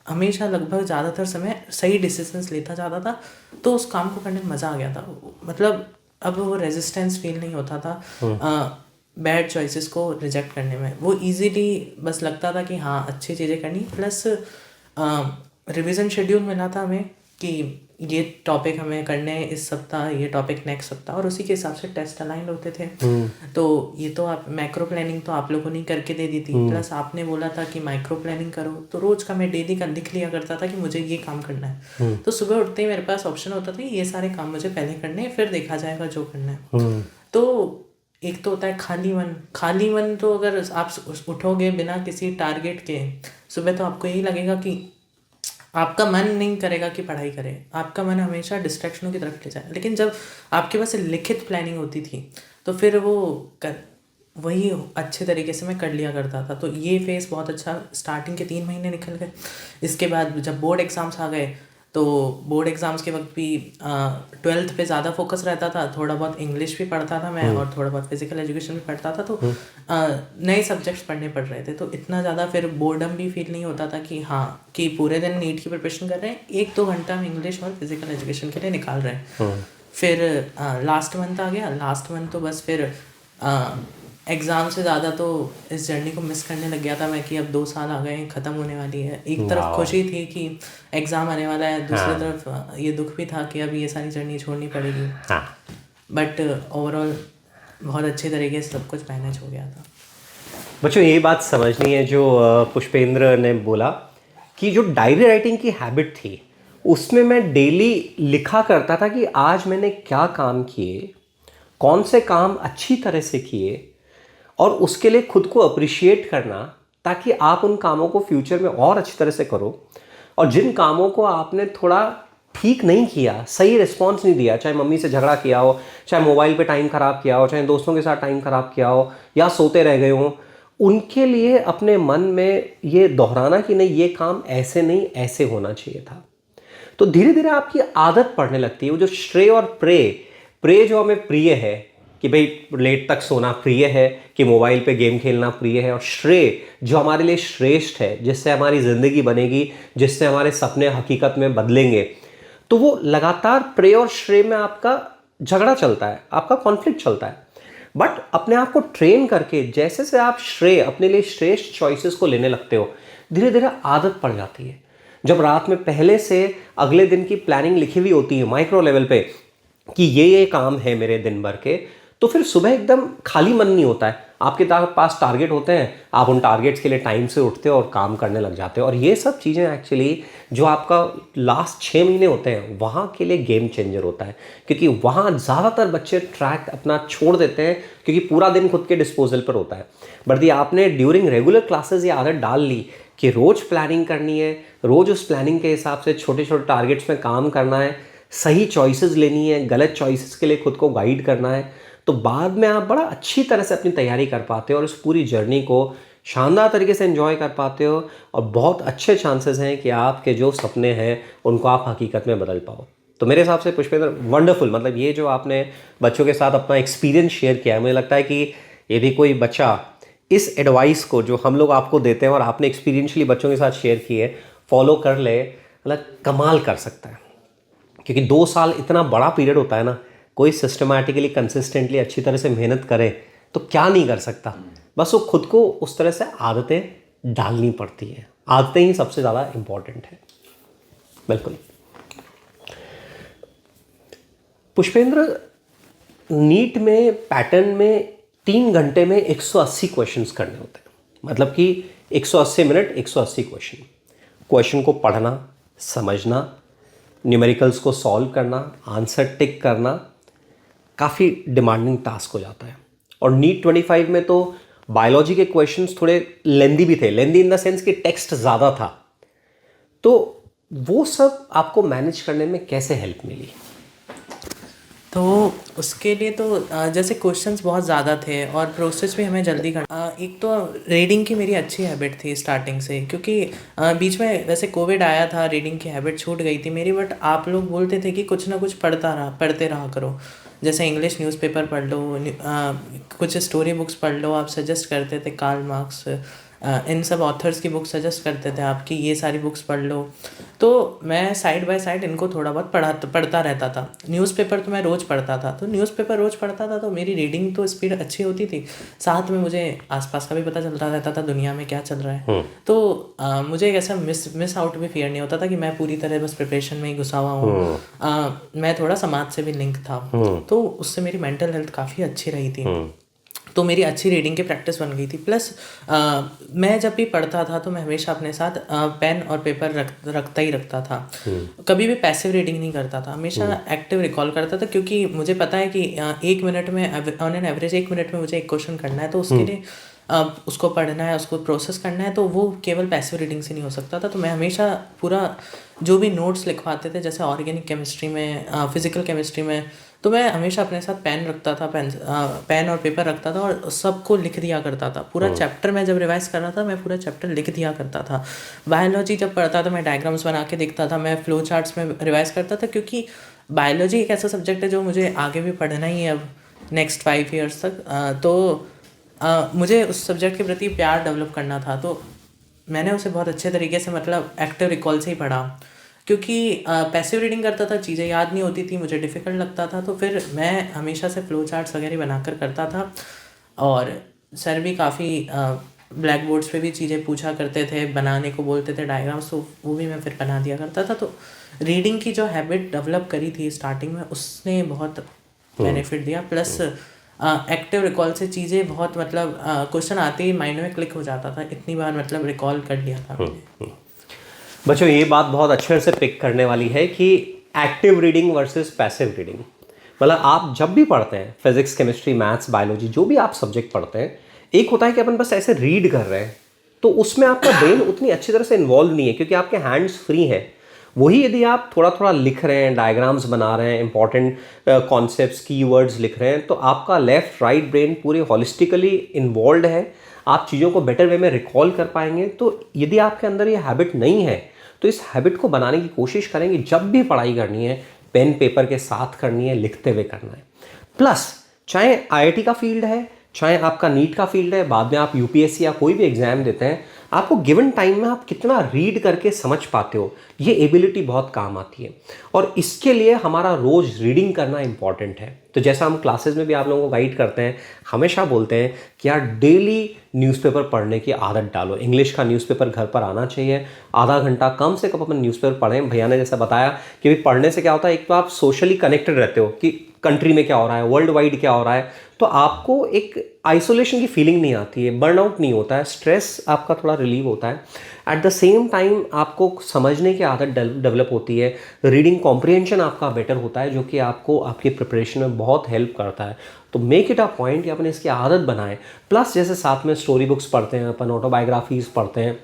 Speaker 2: हमेशा लगभग ज़्यादातर समय सही डिसीजंस लेता जाता था, तो उस काम को करने में मज़ा आ गया था। मतलब अब वो रेजिस्टेंस फील नहीं होता था बैड चॉइसेस को रिजेक्ट करने में। वो ईजीली बस लगता था कि हाँ अच्छी चीज़ें करनी, प्लस रिवीजन शेड्यूल मिला था हमें कि ये टॉपिक हमें करने हैं इस सप्ताह, ये टॉपिक नेक्स्ट सप्ताह, और उसी के हिसाब से टेस्ट अलाइन होते थे। तो ये तो आप मैक्रो प्लानिंग तो आप लोगों ने करके दे दी थी, प्लस आपने बोला था कि माइक्रो प्लानिंग करो, तो रोज़ का मैं डेली का लिख लिया करता था कि मुझे ये काम करना है। तो सुबह उठते ही मेरे पास ऑप्शन होता था कि ये सारे काम मुझे पहले करने हैं, फिर देखा जाएगा जो करना है। तो एक तो होता है खाली मन तो अगर आप उठोगे बिना किसी टारगेट के सुबह, तो आपको यही लगेगा कि आपका मन नहीं करेगा कि पढ़ाई करें, आपका मन हमेशा डिस्ट्रैक्शनों की तरफ ले जाए। लेकिन जब आपके पास लिखित प्लानिंग होती थी, तो फिर वही अच्छे तरीके से मैं कर लिया करता था। तो ये फेज़ बहुत अच्छा, स्टार्टिंग के 3 महीने निकल गए। इसके बाद जब बोर्ड एग्ज़ाम्स आ गए, तो बोर्ड एग्ज़ाम्स के वक्त भी 12th पे ज़्यादा फोकस रहता था, थोड़ा बहुत इंग्लिश भी पढ़ता था मैं और थोड़ा बहुत फिजिकल एजुकेशन भी पढ़ता था। तो नए सब्जेक्ट्स पढ़ने पड़ रहे थे, तो इतना ज़्यादा फिर बोर्डम भी फील नहीं होता था कि हाँ कि पूरे दिन नीट की प्रिपरेशन कर रहे हैं, 1-2 घंटा हम इंग्लिश और फिजिकल एजुकेशन के लिए निकाल रहे हैं। फिर लास्ट मंथ आ गया, लास्ट मंथ तो बस फिर एग्ज़ाम से ज़्यादा तो इस जर्नी को मिस करने लग गया था मैं कि अब 2 साल आ गए हैं, ख़त्म होने वाली है। एक तरफ खुशी थी कि एग्ज़ाम आने वाला है, दूसरी तरफ ये दुख भी था कि अब ये सारी जर्नी छोड़नी पड़ेगी। बट ओवरऑल बहुत अच्छे तरीके से सब कुछ मैनेज हो गया था।
Speaker 1: बच्चों ये बात समझनी है जो पुष्पेंद्र ने बोला कि जो डायरी राइटिंग की हैबिट थी उसमें मैं डेली लिखा करता था कि आज मैंने क्या काम किए, कौन से काम अच्छी तरह से किए, और उसके लिए खुद को अप्रिशिएट करना ताकि आप उन कामों को फ्यूचर में और अच्छी तरह से करो। और जिन कामों को आपने थोड़ा ठीक नहीं किया, सही रिस्पॉन्स नहीं दिया, चाहे मम्मी से झगड़ा किया हो, चाहे मोबाइल पे टाइम ख़राब किया हो, चाहे दोस्तों के साथ टाइम ख़राब किया हो, या सोते रह गए हों, उनके लिए अपने मन में ये दोहराना कि नहीं ये काम ऐसे नहीं ऐसे होना चाहिए था। तो धीरे धीरे आपकी आदत पड़ने लगती है। वो जो श्रेय और प्रे जो हमें प्रिय है कि भाई लेट तक सोना प्रिय है, कि मोबाइल पे गेम खेलना प्रिय है, और श्रेय जो हमारे लिए श्रेष्ठ है, जिससे हमारी ज़िंदगी बनेगी, जिससे हमारे सपने हकीकत में बदलेंगे, तो वो लगातार प्रे और श्रेय में आपका झगड़ा चलता है, आपका कॉन्फ्लिक्ट चलता है। बट अपने आप को ट्रेन करके जैसे से आप अपने लिए श्रेष्ठ चॉइसेस को लेने लगते हो, धीरे धीरे आदत पड़ जाती है। जब रात में पहले से अगले दिन की प्लानिंग लिखी हुई होती है माइक्रो लेवल पे कि ये काम है मेरे दिन भर के, तो फिर सुबह एकदम खाली मन नहीं होता है। आपके पास टारगेट होते हैं, आप उन टारगेट्स के लिए टाइम से उठते हो और काम करने लग जाते हो। और ये सब चीज़ें एक्चुअली जो आपका लास्ट 6 महीने होते हैं वहाँ के लिए गेम चेंजर होता है, क्योंकि वहाँ ज़्यादातर बच्चे ट्रैक अपना छोड़ देते हैं क्योंकि पूरा दिन खुद के डिस्पोजल पर होता है। बट यदि आपने ड्यूरिंग रेगुलर क्लासेस ये आदत डाल ली कि रोज़ प्लानिंग करनी है, रोज़ उस प्लानिंग के हिसाब से छोटे छोटे टारगेट्स में काम करना है, सही चॉइसेस लेनी है, गलत चॉइसेस के लिए खुद को गाइड करना है, तो बाद में आप बड़ा अच्छी तरह से अपनी तैयारी कर पाते हो और उस पूरी जर्नी को शानदार तरीके से एंजॉय कर पाते हो। और बहुत अच्छे चांसेस हैं कि आपके जो सपने हैं उनको आप हकीकत में बदल पाओ। तो मेरे हिसाब से पुष्पेंद्र, वंडरफुल, मतलब ये जो आपने बच्चों के साथ अपना एक्सपीरियंस शेयर किया है, मुझे लगता है कि यदि कोई बच्चा इस एडवाइस को जो हम लोग आपको देते हैं और आपने एक्सपीरियंशली बच्चों के साथ शेयर की है, फॉलो कर ले, मतलब कमाल कर सकता है। क्योंकि 2 साल इतना बड़ा पीरियड होता है ना, कोई सिस्टमैटिकली कंसिस्टेंटली अच्छी तरह से मेहनत करे तो क्या नहीं कर सकता। बस वो खुद को उस तरह से आदतें डालनी पड़ती है। आदतें ही सबसे ज़्यादा इम्पॉर्टेंट है। बिल्कुल पुष्पेंद्र, नीट में पैटर्न में 3 घंटे में 180 क्वेश्चंस करने होते हैं। मतलब कि 180 मिनट 180 क्वेश्चन को पढ़ना, समझना, न्यूमेरिकल्स को सॉल्व करना, आंसर टिक करना, काफ़ी डिमांडिंग टास्क हो जाता है। और नीट 25 में तो बायोलॉजी के क्वेश्चंस थोड़े लेंदी भी थे, लेंदी इन द सेंस कि टेक्स्ट ज़्यादा था। तो वो सब आपको मैनेज करने में कैसे हेल्प मिली?
Speaker 2: तो उसके लिए तो जैसे क्वेश्चंस बहुत ज़्यादा थे और प्रोसेस भी हमें जल्दी करना। एक तो रीडिंग की मेरी अच्छी हैबिट थी स्टार्टिंग से, क्योंकि बीच में वैसे कोविड आया था, रीडिंग की हैबिट छूट गई थी मेरी। बट आप लोग बोलते थे कि कुछ ना कुछ पढ़ते रहा करो, जैसे इंग्लिश न्यूज़पेपर पढ़ लो, कुछ स्टोरी बुक्स पढ़ लो। आप सजेस्ट करते थे कार्ल मार्क्स, इन सब ऑथर्स की बुक सजेस्ट करते थे आपकी, ये सारी बुक्स पढ़ लो। तो मैं साइड बाय साइड इनको थोड़ा बहुत पढ़ता रहता था। न्यूज़पेपर तो मैं रोज़ पढ़ता था, तो न्यूज़पेपर रोज़ पढ़ता था तो मेरी रीडिंग तो स्पीड अच्छी होती थी। साथ में मुझे आसपास का भी पता चलता रहता था, दुनिया में क्या चल रहा है। तो मुझे एक ऐसा मिस आउट भी फियर नहीं होता था कि मैं पूरी तरह बस प्रिपरेशन में ही घुसा हुआ हूँ। मैं थोड़ा समाज से भी लिंक था, तो उससे मेरी मेंटल हेल्थ काफ़ी अच्छी रही थी। तो मेरी अच्छी रीडिंग की प्रैक्टिस बन गई थी। प्लस मैं जब भी पढ़ता था तो मैं हमेशा अपने साथ पेन और पेपर रखता ही रखता था। कभी भी पैसिव रीडिंग नहीं करता था, हमेशा एक्टिव रिकॉल करता था, क्योंकि मुझे पता है कि 1 मिनट में, ऑन एन एवरेज 1 मिनट में मुझे एक क्वेश्चन करना है। तो उसके लिए उसको पढ़ना है, उसको प्रोसेस करना है, तो वो केवल पैसिव रीडिंग से नहीं हो सकता था। तो मैं हमेशा पूरा जो भी नोट्स लिखवाते थे, जैसे ऑर्गेनिक केमिस्ट्री में, फिजिकल केमिस्ट्री में, तो मैं हमेशा अपने साथ पेन रखता था, पेन और पेपर रखता था और सबको लिख दिया करता था। पूरा चैप्टर मैं जब रिवाइज कर रहा था, मैं पूरा चैप्टर लिख दिया करता था। बायोलॉजी जब पढ़ता था, मैं डायग्राम्स बना के देखता था, मैं फ्लो चार्ट्स में रिवाइज करता था, क्योंकि बायोलॉजी एक ऐसा सब्जेक्ट है जो मुझे आगे भी पढ़ना ही है अब नेक्स्ट 5 ईयर्स तक। तो मुझे उस सब्जेक्ट के प्रति प्यार डेवलप करना था। तो मैंने उसे बहुत अच्छे तरीके से, मतलब एक्टिव रिकॉल से ही पढ़ा, क्योंकि पैसिव रीडिंग करता था, चीज़ें याद नहीं होती थी, मुझे डिफ़िकल्ट लगता था। तो फिर मैं हमेशा से फ्लो चार्ट्स वगैरह बनाकर करता था। और सर भी काफ़ी ब्लैक बोर्ड्स पे भी चीज़ें पूछा करते थे, बनाने को बोलते थे डायग्राम्स, तो वो भी मैं फिर बना दिया करता था। तो रीडिंग की जो हैबिट डेवलप करी थी स्टार्टिंग में, उसने बहुत बेनिफिट दिया। प्लस एक्टिव रिकॉल से चीज़ें बहुत, मतलब क्वेश्चन आते ही माइंड में क्लिक हो जाता था, इतनी बार मतलब रिकॉल कर लिया था मैंने।
Speaker 1: बच्चों, ये बात बहुत अच्छे से पिक करने वाली है कि active reading versus passive reading. मतलब आप जब भी पढ़ते हैं, फिजिक्स, केमिस्ट्री, मैथ्स, बायोलॉजी, जो भी आप सब्जेक्ट पढ़ते हैं, एक होता है कि अपन बस ऐसे रीड कर रहे हैं, तो उसमें आपका ब्रेन उतनी अच्छी तरह से इन्वॉल्व नहीं है, क्योंकि आपके हैंड्स फ्री हैं। वही यदि आप थोड़ा थोड़ा लिख रहे हैं, डायग्राम्स बना रहे हैं, इंपॉर्टेंट कॉन्सेप्ट्स, कीवर्ड्स लिख रहे हैं, तो आपका लेफ्ट राइट ब्रेन पूरे होलिस्टिकली इन्वॉल्व है, आप चीज़ों को बेटर वे में रिकॉल कर पाएंगे। तो यदि आपके अंदर ये हैबिट नहीं है, तो इस हैबिट को बनाने की कोशिश करेंगे। जब भी पढ़ाई करनी है, पेन पेपर के साथ करनी है, लिखते हुए करना है। प्लस चाहे आईआईटी का फील्ड है, चाहे आपका नीट का फील्ड है, बाद में आप यूपीएससी या कोई भी एग्ज़ाम देते हैं, आपको गिवन टाइम में आप कितना रीड करके समझ पाते हो, ये एबिलिटी बहुत काम आती है। और इसके लिए हमारा रोज़ रीडिंग करना इंपॉर्टेंट है। तो जैसा हम क्लासेस में भी आप लोगों को गाइड करते हैं, हमेशा बोलते हैं कि यार डेली न्यूज़पेपर पढ़ने की आदत डालो। इंग्लिश का न्यूज़पेपर घर पर आना चाहिए, आधा घंटा कम से कम अपन न्यूज़पेपर पढ़ें। भैया ने जैसा बताया कि भाई पढ़ने से क्या होता है, एक तो आप सोशली कनेक्टेड रहते हो कि कंट्री में क्या हो रहा है, वर्ल्ड वाइड क्या हो रहा है, तो आपको एक आइसोलेशन की फीलिंग नहीं आती है, बर्नआउट नहीं होता है, स्ट्रेस आपका थोड़ा रिलीव होता है। एट द सेम टाइम आपको समझने की आदत डेवलप होती है, रीडिंग कॉम्प्रिहेंशन आपका बेटर होता है, जो कि आपको आपकी प्रिपरेशन में बहुत हेल्प करता है। तो मेक इट अ पॉइंट कि अपन इसकी आदत बनाएं। प्लस जैसे साथ में स्टोरी बुक्स पढ़ते हैं अपन, ऑटोबायोग्राफीज़ पढ़ते हैं,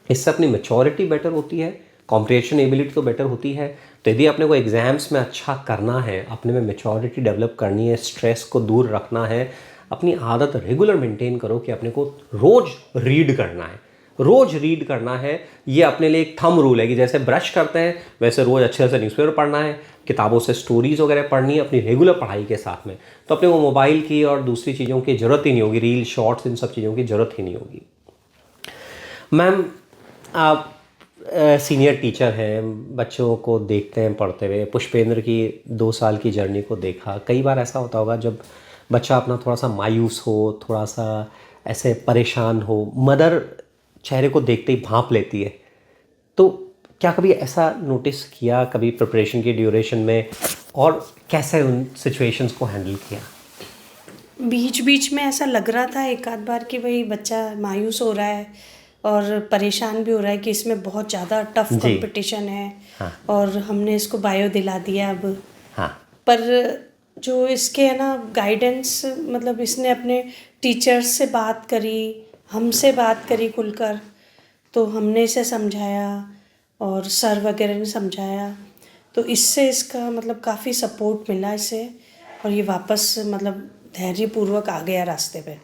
Speaker 1: इससे अपनी मैच्योरिटी बेटर होती है, कॉम्प्रिहेंशन एबिलिटी तो बेटर होती है। तो यदि अपने को एग्ज़ाम्स में अच्छा करना है, अपने में मैच्योरिटी डेवलप करनी है, स्ट्रेस को दूर रखना है, अपनी आदत रेगुलर मेंटेन करो कि अपने को रोज़ रीड करना है, रोज़ रीड करना है। ये अपने लिए एक थंब रूल है कि जैसे ब्रश करते हैं वैसे रोज़ अच्छे से न्यूज़पेपर पढ़ना है, किताबों से स्टोरीज़ वगैरह पढ़नी है अपनी रेगुलर पढ़ाई के साथ में। तो अपने को मोबाइल की और दूसरी चीज़ों की ज़रूरत ही नहीं होगी, रील शॉर्ट्स इन सब चीज़ों की ज़रूरत ही नहीं होगी। मैम आप सीनियर टीचर हैं, बच्चों को देखते हैं पढ़ते हुए, पुष्पेंद्र की 2 साल की जर्नी को देखा। कई बार ऐसा होता होगा जब बच्चा अपना थोड़ा सा मायूस हो, थोड़ा सा ऐसे परेशान हो, मदर चेहरे को देखते ही भांप लेती है। तो क्या कभी ऐसा नोटिस किया कभी प्रिपरेशन की ड्यूरेशन में, और कैसे उन सिचुएशंस को हैंडल किया?
Speaker 4: बीच बीच में ऐसा लग रहा था एक आध बार कि भाई बच्चा मायूस हो रहा है और परेशान भी हो रहा है कि इसमें बहुत ज़्यादा टफ
Speaker 1: जी।
Speaker 4: कंपटीशन है।
Speaker 1: हाँ।
Speaker 4: और हमने इसको बायो दिला दिया अब।
Speaker 1: हाँ।
Speaker 4: पर जो इसके है ना गाइडेंस, मतलब इसने अपने टीचर्स से बात करी, हमसे बात करी खुलकर, तो हमने इसे समझाया और सर वगैरह ने समझाया, तो इससे इसका मतलब काफ़ी सपोर्ट मिला इसे, और ये वापस मतलब धैर्यपूर्वक आ गया रास्ते पे।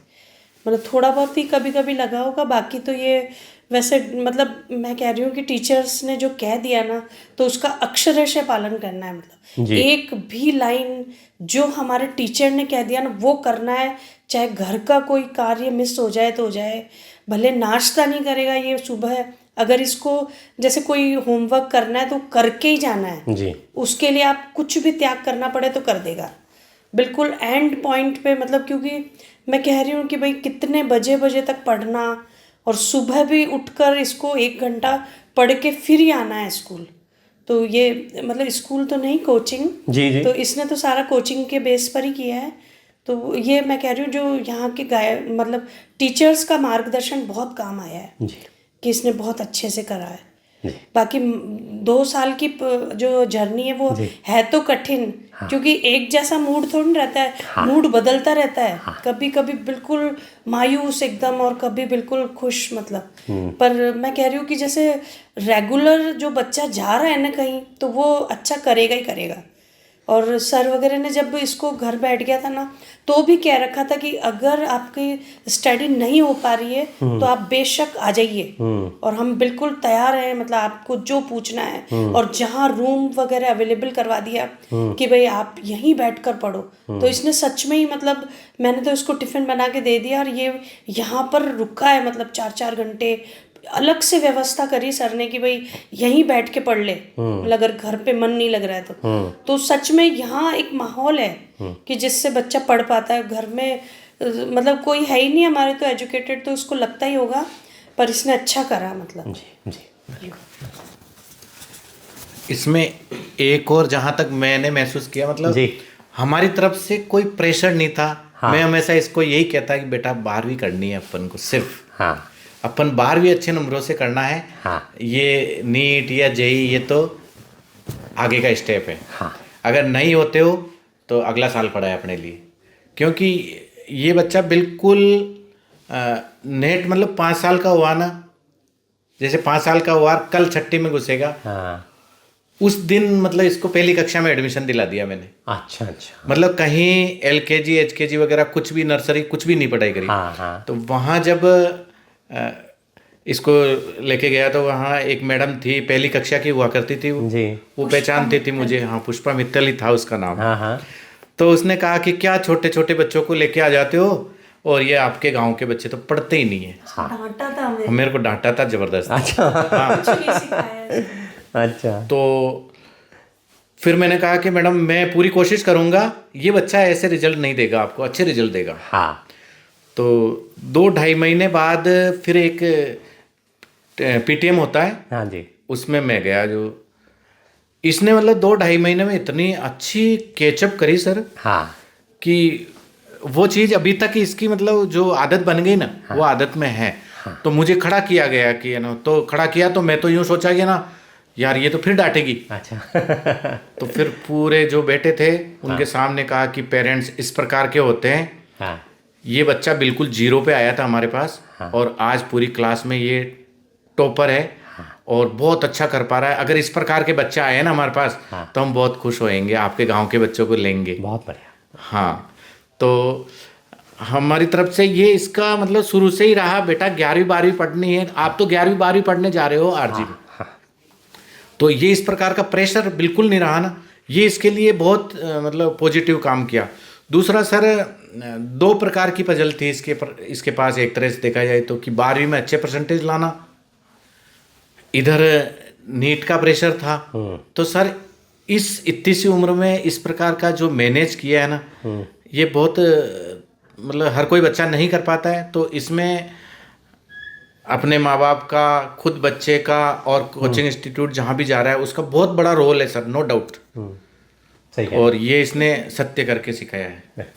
Speaker 4: मतलब थोड़ा बहुत ही कभी कभी लगा होगा, बाकी तो ये वैसे मतलब मैं कह रही हूँ कि टीचर्स ने जो कह दिया ना, तो उसका अक्षरशः पालन करना है। मतलब
Speaker 1: जी।
Speaker 4: एक भी लाइन जो हमारे टीचर ने कह दिया ना वो करना है, चाहे घर का कोई कार्य मिस हो जाए तो हो जाए। भले नाश्ता नहीं करेगा ये सुबह, अगर इसको जैसे कोई होमवर्क करना है तो करके ही जाना है
Speaker 1: जी।
Speaker 4: उसके लिए आप कुछ भी त्याग करना पड़े तो कर देगा, बिल्कुल एंड पॉइंट पे। मतलब क्योंकि मैं कह रही हूँ कि भाई कितने बजे बजे तक पढ़ना, और सुबह भी उठकर इसको 1 घंटा पढ़ के फिर ही आना है स्कूल। तो ये मतलब स्कूल तो नहीं, कोचिंग।
Speaker 1: जी जी।
Speaker 4: तो इसने तो सारा कोचिंग के बेस पर ही किया है। तो ये मैं कह रही हूँ जो यहाँ के मतलब टीचर्स का मार्गदर्शन बहुत काम आया है
Speaker 1: जी।
Speaker 4: कि इसने बहुत अच्छे से करा है।
Speaker 1: जी।
Speaker 4: बाकी 2 साल की जो जर्नी है वो है तो कठिन। हाँ। क्योंकि एक जैसा मूड थोड़ा नहीं रहता है। हाँ। मूड बदलता रहता है। हाँ। कभी कभी बिल्कुल मायूस एकदम और कभी बिल्कुल खुश, मतलब। पर मैं कह रही हूँ कि जैसे रेगुलर जो बच्चा जा रहा है ना कहीं, तो वो अच्छा करेगा ही करेगा। और सर वगैरह ने जब इसको घर बैठ गया था ना, तो भी कह रखा था कि अगर आपकी स्टडी नहीं हो पा रही है तो आप बेशक आ जाइए, और हम बिल्कुल तैयार हैं, मतलब आपको जो पूछना है। और जहाँ रूम वगैरह अवेलेबल करवा दिया कि भाई आप यहीं बैठकर पढ़ो। तो इसने सच में ही, मतलब मैंने तो इसको टिफ़िन बना के दे दिया, और ये यहाँ पर रुका है, मतलब 4-4 घंटे अलग से व्यवस्था करी सर ने कि भाई यहीं बैठ के पढ़ ले, अगर घर पे मन नहीं लग रहा है तो सच में यहाँ एक माहौल है कि जिससे बच्चा पढ़ पाता है। घर में मतलब कोई है ही नहीं हमारे तो एजुकेटेड, तो उसको लगता ही होगा, पर इसने अच्छा करा, मतलब।
Speaker 1: जी जी।
Speaker 3: इसमें एक और जहाँ तक मैंने महसूस किया, मतलब
Speaker 1: जी।
Speaker 3: हमारी तरफ से कोई प्रेशर नहीं था।
Speaker 1: हाँ।
Speaker 3: मैं हमेशा इसको यही कहता कि बेटा 12वीं करनी है अपन को, सिर्फ
Speaker 1: हाँ।
Speaker 3: अपन 12वीं अच्छे नंबरों से करना है।
Speaker 1: हाँ।
Speaker 3: ये नीट या जेई ये तो आगे का स्टेप है।
Speaker 1: हाँ।
Speaker 3: अगर नहीं होते हो तो अगला साल पड़ा है अपने लिए, क्योंकि ये बच्चा बिल्कुल नेट मतलब 5 साल का हुआ ना, जैसे 5 साल का हुआ, कल छठी में घुसेगा।
Speaker 1: हाँ।
Speaker 3: उस दिन मतलब इसको पहली कक्षा में एडमिशन दिला दिया मैंने।
Speaker 1: अच्छा अच्छा।
Speaker 3: मतलब कहीं LKG HKG वगैरह कुछ भी, नर्सरी कुछ भी नहीं पढ़ाई करी।
Speaker 1: हाँ हाँ।
Speaker 3: तो वहाँ जब इसको लेके गया तो वहाँ एक मैडम थी, पहली कक्षा की हुआ करती थी
Speaker 1: जी।
Speaker 3: वो पहचानती थी मुझे। हाँ, पुष्पा मित्तल ही था उसका नाम।
Speaker 1: हाँ हाँ।
Speaker 3: तो उसने कहा कि क्या छोटे छोटे बच्चों को लेके आ जाते हो, और ये आपके गांव के बच्चे तो पढ़ते ही नहीं है।
Speaker 4: डांटा था हमें,
Speaker 3: मेरे को डांटा था जबरदस्त।
Speaker 1: अच्छा
Speaker 4: कुछ नहीं सिखाया इसने।
Speaker 1: अच्छा।
Speaker 3: तो फिर मैंने कहा कि मैडम मैं पूरी कोशिश करूंगा, ये बच्चा ऐसे रिजल्ट नहीं देगा, आपको अच्छे रिजल्ट देगा।
Speaker 1: हाँ।
Speaker 3: तो 2-2.5 महीने बाद फिर एक पीटीएम होता है,
Speaker 1: हाँ जी।
Speaker 3: उसमें मैं गया। जो इसने मतलब 2-2.5 महीने में इतनी अच्छी कैचअप करी सर,
Speaker 1: हाँ।
Speaker 3: कि वो चीज़ अभी तक इसकी मतलब जो आदत बन गई ना, वो आदत में है। तो मुझे खड़ा किया गया कि है ना, तो खड़ा किया तो मैं तो यूँ सोचा कि ना यार ये तो फिर डांटेगी।
Speaker 1: अच्छा
Speaker 3: तो फिर पूरे जो बेटे थे उनके सामने कहा कि पेरेंट्स इस प्रकार के होते हैं।
Speaker 1: हाँ।
Speaker 3: ये बच्चा बिल्कुल 0 पे आया था हमारे पास, और आज पूरी क्लास में ये टॉपर है और बहुत अच्छा कर पा रहा है। अगर इस प्रकार के बच्चे आए ना हमारे पास, तो हम बहुत खुश होएंगे, आपके गांव के बच्चों को लेंगे।
Speaker 1: बहुत बढ़िया।
Speaker 3: हाँ, तो हमारी तरफ से ये इसका मतलब शुरू से ही रहा, बेटा 11वीं-12वीं पढ़नी है, आप तो 11वीं-12वीं पढ़ने जा रहे हो आरजी में। तो ये इस प्रकार का प्रेशर बिल्कुल नहीं रहा ना, ये इसके लिए बहुत मतलब पॉजिटिव काम किया। दूसरा सर 2 प्रकार की पजल थी इसके पास, एक तरह से देखा जाए तो, कि 12वीं में अच्छे परसेंटेज लाना, इधर नीट का प्रेशर था। तो सर इस इतनी सी उम्र में इस प्रकार का जो मैनेज किया है ना, ये बहुत मतलब हर कोई बच्चा नहीं कर पाता है। तो इसमें अपने माँ बाप का, खुद बच्चे का, और कोचिंग इंस्टीट्यूट जहाँ भी जा रहा है उसका बहुत बड़ा रोल है सर, नो डाउट।
Speaker 1: सही है।
Speaker 3: और ये इसने सत्य करके सिखाया है।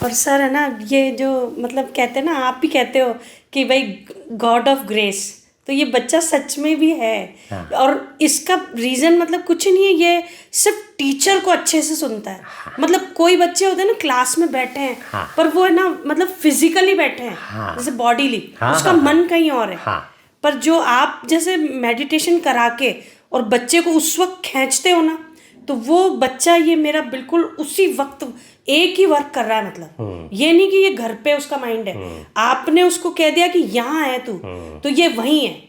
Speaker 4: और सर है ना, ये जो मतलब कहते हैं ना, आप भी कहते हो कि भाई गॉड ऑफ ग्रेस, तो ये बच्चा सच में भी है। और इसका रीज़न मतलब कुछ नहीं है, ये सिर्फ टीचर को अच्छे से सुनता है। मतलब कोई बच्चे होते हैं ना क्लास में बैठे हैं, पर वो है ना मतलब फिजिकली बैठे हैं, जैसे बॉडीली, उसका मन कहीं और है। पर जो आप जैसे मेडिटेशन करा के और बच्चे को उस वक्त खींचते हो ना, तो वो बच्चा, ये मेरा बिल्कुल उसी वक्त एक ही वर्क कर रहा है। मतलब ये नहीं कि ये घर पे उसका माइंड है, आपने उसको कह दिया कि यहाँ है तू, तो ये वहीं है।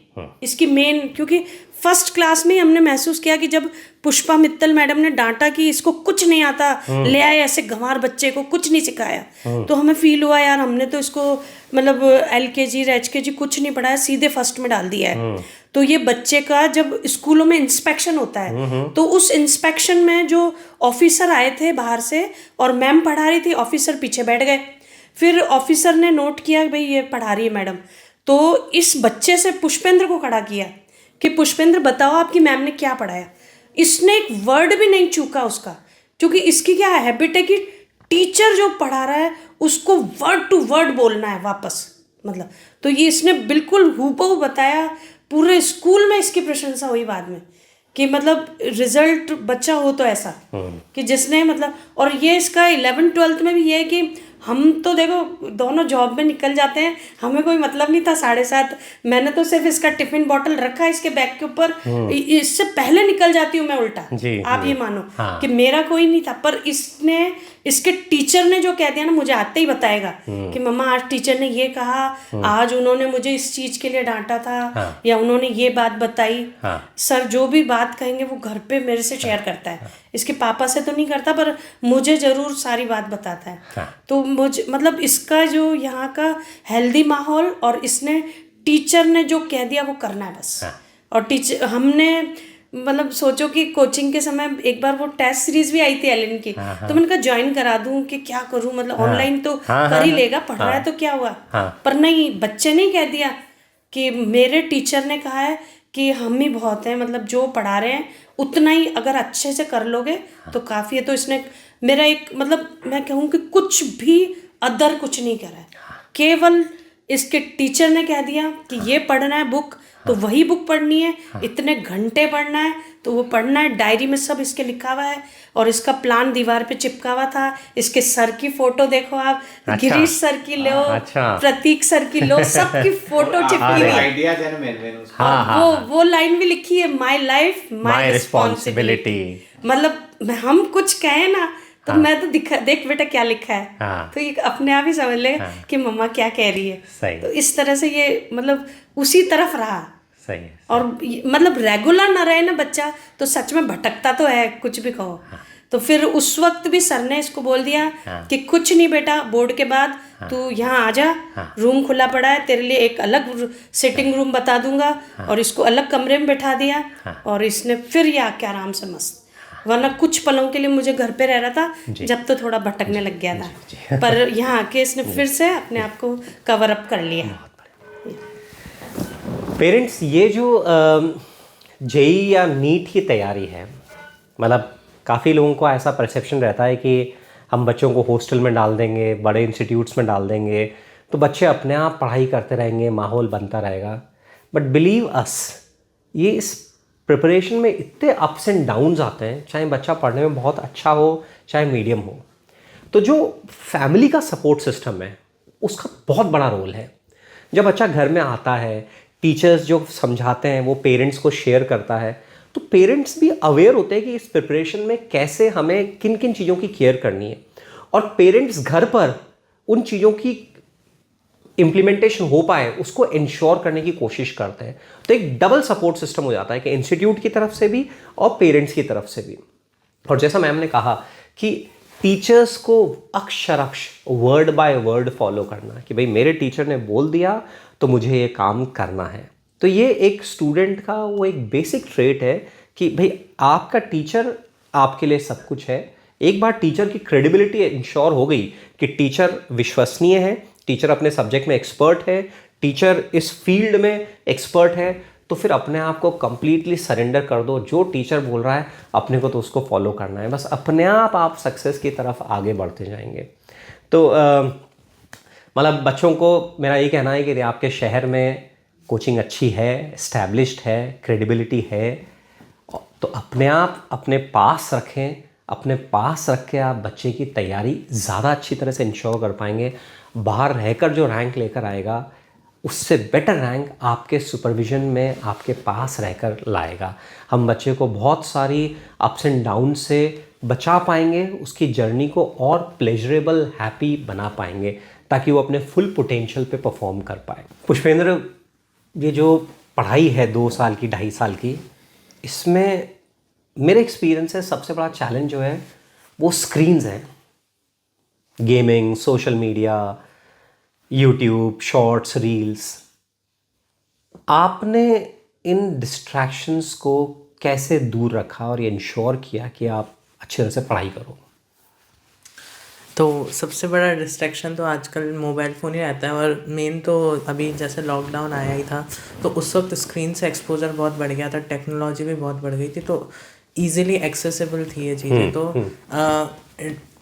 Speaker 4: इसकी मेन, क्योंकि फर्स्ट क्लास में हमने महसूस किया कि जब पुष्पा मित्तल मैडम ने डांटा कि इसको कुछ नहीं आता, ले आए ऐसे गंवार बच्चे को, कुछ नहीं सिखाया, तो हमें फील हुआ यार हमने तो इसको मतलब LKG HKG कुछ नहीं पढ़ाया, सीधे फर्स्ट में डाल दिया है। तो ये बच्चे का जब स्कूलों में इंस्पेक्शन होता है, तो उस इंस्पेक्शन में जो ऑफिसर आए थे बाहर से और मैम पढ़ा रही थी, ऑफिसर पीछे बैठ गए। फिर ऑफिसर ने नोट किया भाई ये पढ़ा रही है मैडम, तो इस बच्चे से पुष्पेंद्र को खड़ा किया कि पुष्पेंद्र बताओ आपकी मैम ने क्या पढ़ाया। इसने एक वर्ड भी नहीं चूका उसका, क्योंकि इसकी क्या हैबिट है कि टीचर जो पढ़ा रहा है उसको वर्ड टू वर्ड बोलना है वापस, मतलब। तो ये इसने बिल्कुल हूबहू बताया, पूरे स्कूल में इसकी प्रशंसा हुई बाद में कि मतलब रिजल्ट बच्चा हो तो ऐसा कि जिसने मतलब। और ये इसका 11th-12th में भी ये है कि हम तो देखो दोनों जॉब में निकल जाते हैं, हमें कोई मतलब नहीं था 7:30, मैंने तो सिर्फ इसका टिफिन बॉटल रखा इसके बैग के ऊपर, इससे पहले निकल जाती हूँ मैं उल्टा। आप ये मानो कि मेरा कोई नहीं था, पर इसने, इसके टीचर ने जो कह दिया ना, मुझे आते ही बताएगा कि मम्मा आज टीचर ने ये कहा, आज उन्होंने मुझे इस चीज के लिए डांटा था, या उन्होंने ये बात बताई। सर जो भी बात कहेंगे वो घर पे मेरे से शेयर करता है, इसके पापा से तो नहीं करता, पर मुझे जरूर सारी बात बताता है। तो मुझे मतलब इसका जो यहाँ का हेल्दी माहौल, और इसने टीचर ने जो कह दिया वो करना है बस। और टीचर, हमने मतलब सोचो कि कोचिंग के समय एक बार वो टेस्ट सीरीज भी आई थी एलन की, तो मैंने कहा ज्वाइन करा दूं कि क्या करूं, मतलब ऑनलाइन तो कर ही लेगा, पढ़ रहा है तो क्या हुआ। पर नहीं, बच्चे ने कह दिया कि मेरे टीचर ने कहा है कि हम ही बहुत हैं, मतलब जो पढ़ा रहे हैं उतना ही अगर अच्छे से कर लोगे तो काफ़ी है। तो इसने मेरा एक मतलब मैं कहूँ कि कुछ भी अदर कुछ नहीं करा है, केवल इसके टीचर ने कह दिया कि ये पढ़ना है बुक, तो वही बुक पढ़नी है, इतने घंटे पढ़ना है तो वो पढ़ना है। डायरी में सब इसके लिखा हुआ है, और इसका प्लान दीवार पे चिपका हुआ था। इसके सर की फोटो देखो आप, गिरीश सर की लो, प्रतीक सर की लो, सबकी फोटो चिपकी हुई है। वो लाइन भी लिखी है, माई लाइफ माई रिस्पॉन्सिबिलिटी। मतलब हम कुछ कहें ना तो मैं तो देख बेटा क्या लिखा है, तो ये अपने आप ही समझ ले कि मम्मा क्या कह रही है। तो इस तरह से ये मतलब उसी तरफ रहा।
Speaker 1: सही है।
Speaker 4: और मतलब रेगुलर ना रहे ना बच्चा, तो सच में भटकता तो है, कुछ भी कहो। तो फिर उस वक्त भी सर ने इसको बोल दिया कि कुछ नहीं बेटा, बोर्ड के बाद तू यहाँ आ जा, रूम खुला पड़ा है, तेरे लिए एक अलग सिटिंग रूम बता दूंगा, और इसको अलग कमरे में बैठा दिया, और इसने फिर ये आके आराम से मस्त, वरना कुछ पलों के लिए मुझे घर पे रह रहा था, जब तो थोड़ा भटकने लग गया था, पर यहाँ आके इसने फिर से अपने आप को कवर अप कर लिया।
Speaker 1: पेरेंट्स, ये जो जेई या नीट की तैयारी है, मतलब काफ़ी लोगों को ऐसा परसेप्शन रहता है कि हम बच्चों को हॉस्टल में डाल देंगे, बड़े इंस्टीट्यूट्स में डाल देंगे, तो बच्चे अपने आप पढ़ाई करते रहेंगे, माहौल बनता रहेगा। बट बिलीव अस, ये इस प्रिपरेशन में इतने अप्स एंड डाउन्स आते हैं, चाहे बच्चा पढ़ने में बहुत अच्छा हो चाहे मीडियम हो। तो जो फैमिली का सपोर्ट सिस्टम है उसका बहुत बड़ा रोल है। जब बच्चा घर में आता है, टीचर्स जो समझाते हैं वो पेरेंट्स को शेयर करता है, तो पेरेंट्स भी अवेयर होते हैं कि इस प्रिपरेशन में कैसे हमें किन किन चीज़ों की केयर करनी है, और पेरेंट्स घर पर उन चीज़ों की इम्प्लीमेंटेशन हो पाए उसको इंश्योर करने की कोशिश करते हैं। तो एक डबल सपोर्ट सिस्टम हो जाता है कि इंस्टीट्यूट की तरफ से भी और पेरेंट्स की तरफ से भी। और जैसा मैम ने कहा कि टीचर्स को अक्षर वर्ड बाय वर्ड फॉलो करना, कि भाई मेरे टीचर ने बोल दिया तो मुझे ये काम करना है। तो ये एक स्टूडेंट का वो एक बेसिक ट्रेट है कि भाई आपका टीचर आपके लिए सब कुछ है। एक बार टीचर की क्रेडिबिलिटी इंश्योर हो गई कि टीचर विश्वसनीय है, टीचर अपने सब्जेक्ट में एक्सपर्ट है, टीचर इस फील्ड में एक्सपर्ट है, तो फिर अपने आप को कंप्लीटली सरेंडर कर दो। जो टीचर बोल रहा है अपने को तो उसको फॉलो करना है, बस अपने आप सक्सेस की तरफ आगे बढ़ते जाएंगे। तो मतलब बच्चों को मेरा ये कहना है कि आपके शहर में कोचिंग अच्छी है, इस्टेब्लिश्ड है, क्रेडिबिलिटी है, तो अपने आप अपने पास रखें। अपने पास रख के आप बच्चे की तैयारी ज़्यादा अच्छी तरह से इंश्योर कर पाएंगे। बाहर रहकर जो रैंक लेकर आएगा उससे बेटर रैंक आपके सुपरविज़न में आपके पास रहकर लाएगा। हम बच्चे को बहुत सारी अप्स एंड डाउन से बचा पाएंगे, उसकी जर्नी को और प्लेजरेबल, हैप्पी बना पाएंगे, ताकि वो अपने फुल पोटेंशियल पे परफॉर्म कर पाए। पुष्पेंद्र, ये जो पढ़ाई है 2 साल की, 2.5 साल की, इसमें मेरे एक्सपीरियंस है सबसे बड़ा चैलेंज जो है वो स्क्रीन्स हैं। Gaming, social media, YouTube, shorts, reels. आपने इन डिस्ट्रैक्शंस को कैसे दूर रखा और ये इंश्योर किया कि आप अच्छी तरह से पढ़ाई करो?
Speaker 2: तो सबसे बड़ा डिस्ट्रैक्शन तो आजकल मोबाइल फ़ोन ही रहता है, और मेन तो अभी जैसे लॉकडाउन आया ही था तो उस वक्त स्क्रीन से एक्सपोजर बहुत बढ़ गया था, टेक्नोलॉजी भी बहुत बढ़ गई थी, तो ईज़िली एक्सेसिबल थी ये चीज़ें। तो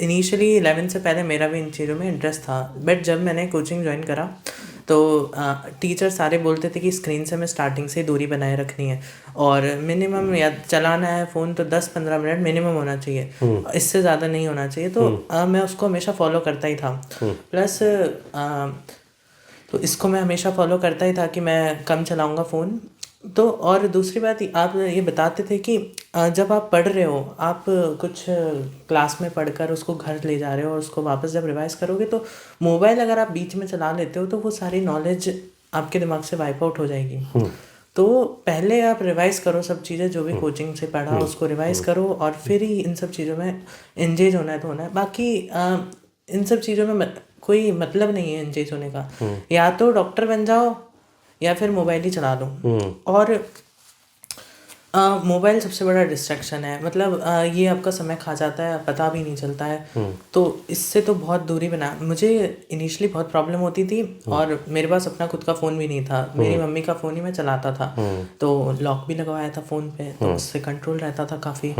Speaker 2: इनिशियली 11 से पहले मेरा भी इन चीज़ों में इंटरेस्ट था, बट जब मैंने कोचिंग ज्वाइन करा तो टीचर सारे बोलते थे कि स्क्रीन से हमें स्टार्टिंग से दूरी बनाए रखनी है, और मिनिमम या चलाना है फ़ोन तो 10-15 मिनट मिनिमम होना चाहिए, इससे ज़्यादा नहीं होना चाहिए। तो मैं उसको हमेशा फॉलो करता ही था। प्लस तो इसको मैं हमेशा फॉलो करता ही था कि मैं कम चलाऊँगा फ़ोन। तो और दूसरी बात आप ये बताते थे कि जब आप पढ़ रहे हो, आप कुछ क्लास में पढ़कर उसको घर ले जा रहे हो और उसको वापस जब रिवाइज़ करोगे तो मोबाइल अगर आप बीच में चला लेते हो तो वो सारी नॉलेज आपके दिमाग से वाइप आउट हो जाएगी। तो पहले आप रिवाइज़ करो सब चीज़ें जो भी कोचिंग से पढ़ा, उसको रिवाइज़ करो, और फिर ही इन सब चीज़ों में एंगेज होना है तो होना है। बाकी इन सब चीज़ों में कोई मतलब नहीं है एंगेज होने का। या तो डॉक्टर बन जाओ या फिर मोबाइल ही चला लो। और मोबाइल सबसे बड़ा डिस्ट्रैक्शन है, मतलब ये आपका समय खा जाता है, पता भी नहीं चलता है। तो इससे तो बहुत दूरी बना। मुझे इनिशियली बहुत प्रॉब्लम होती थी, और मेरे पास अपना खुद का फ़ोन भी नहीं था, मेरी मम्मी का फ़ोन ही मैं चलाता था। तो लॉक भी लगवाया था फ़ोन पे, तो उससे कंट्रोल रहता था काफ़ी।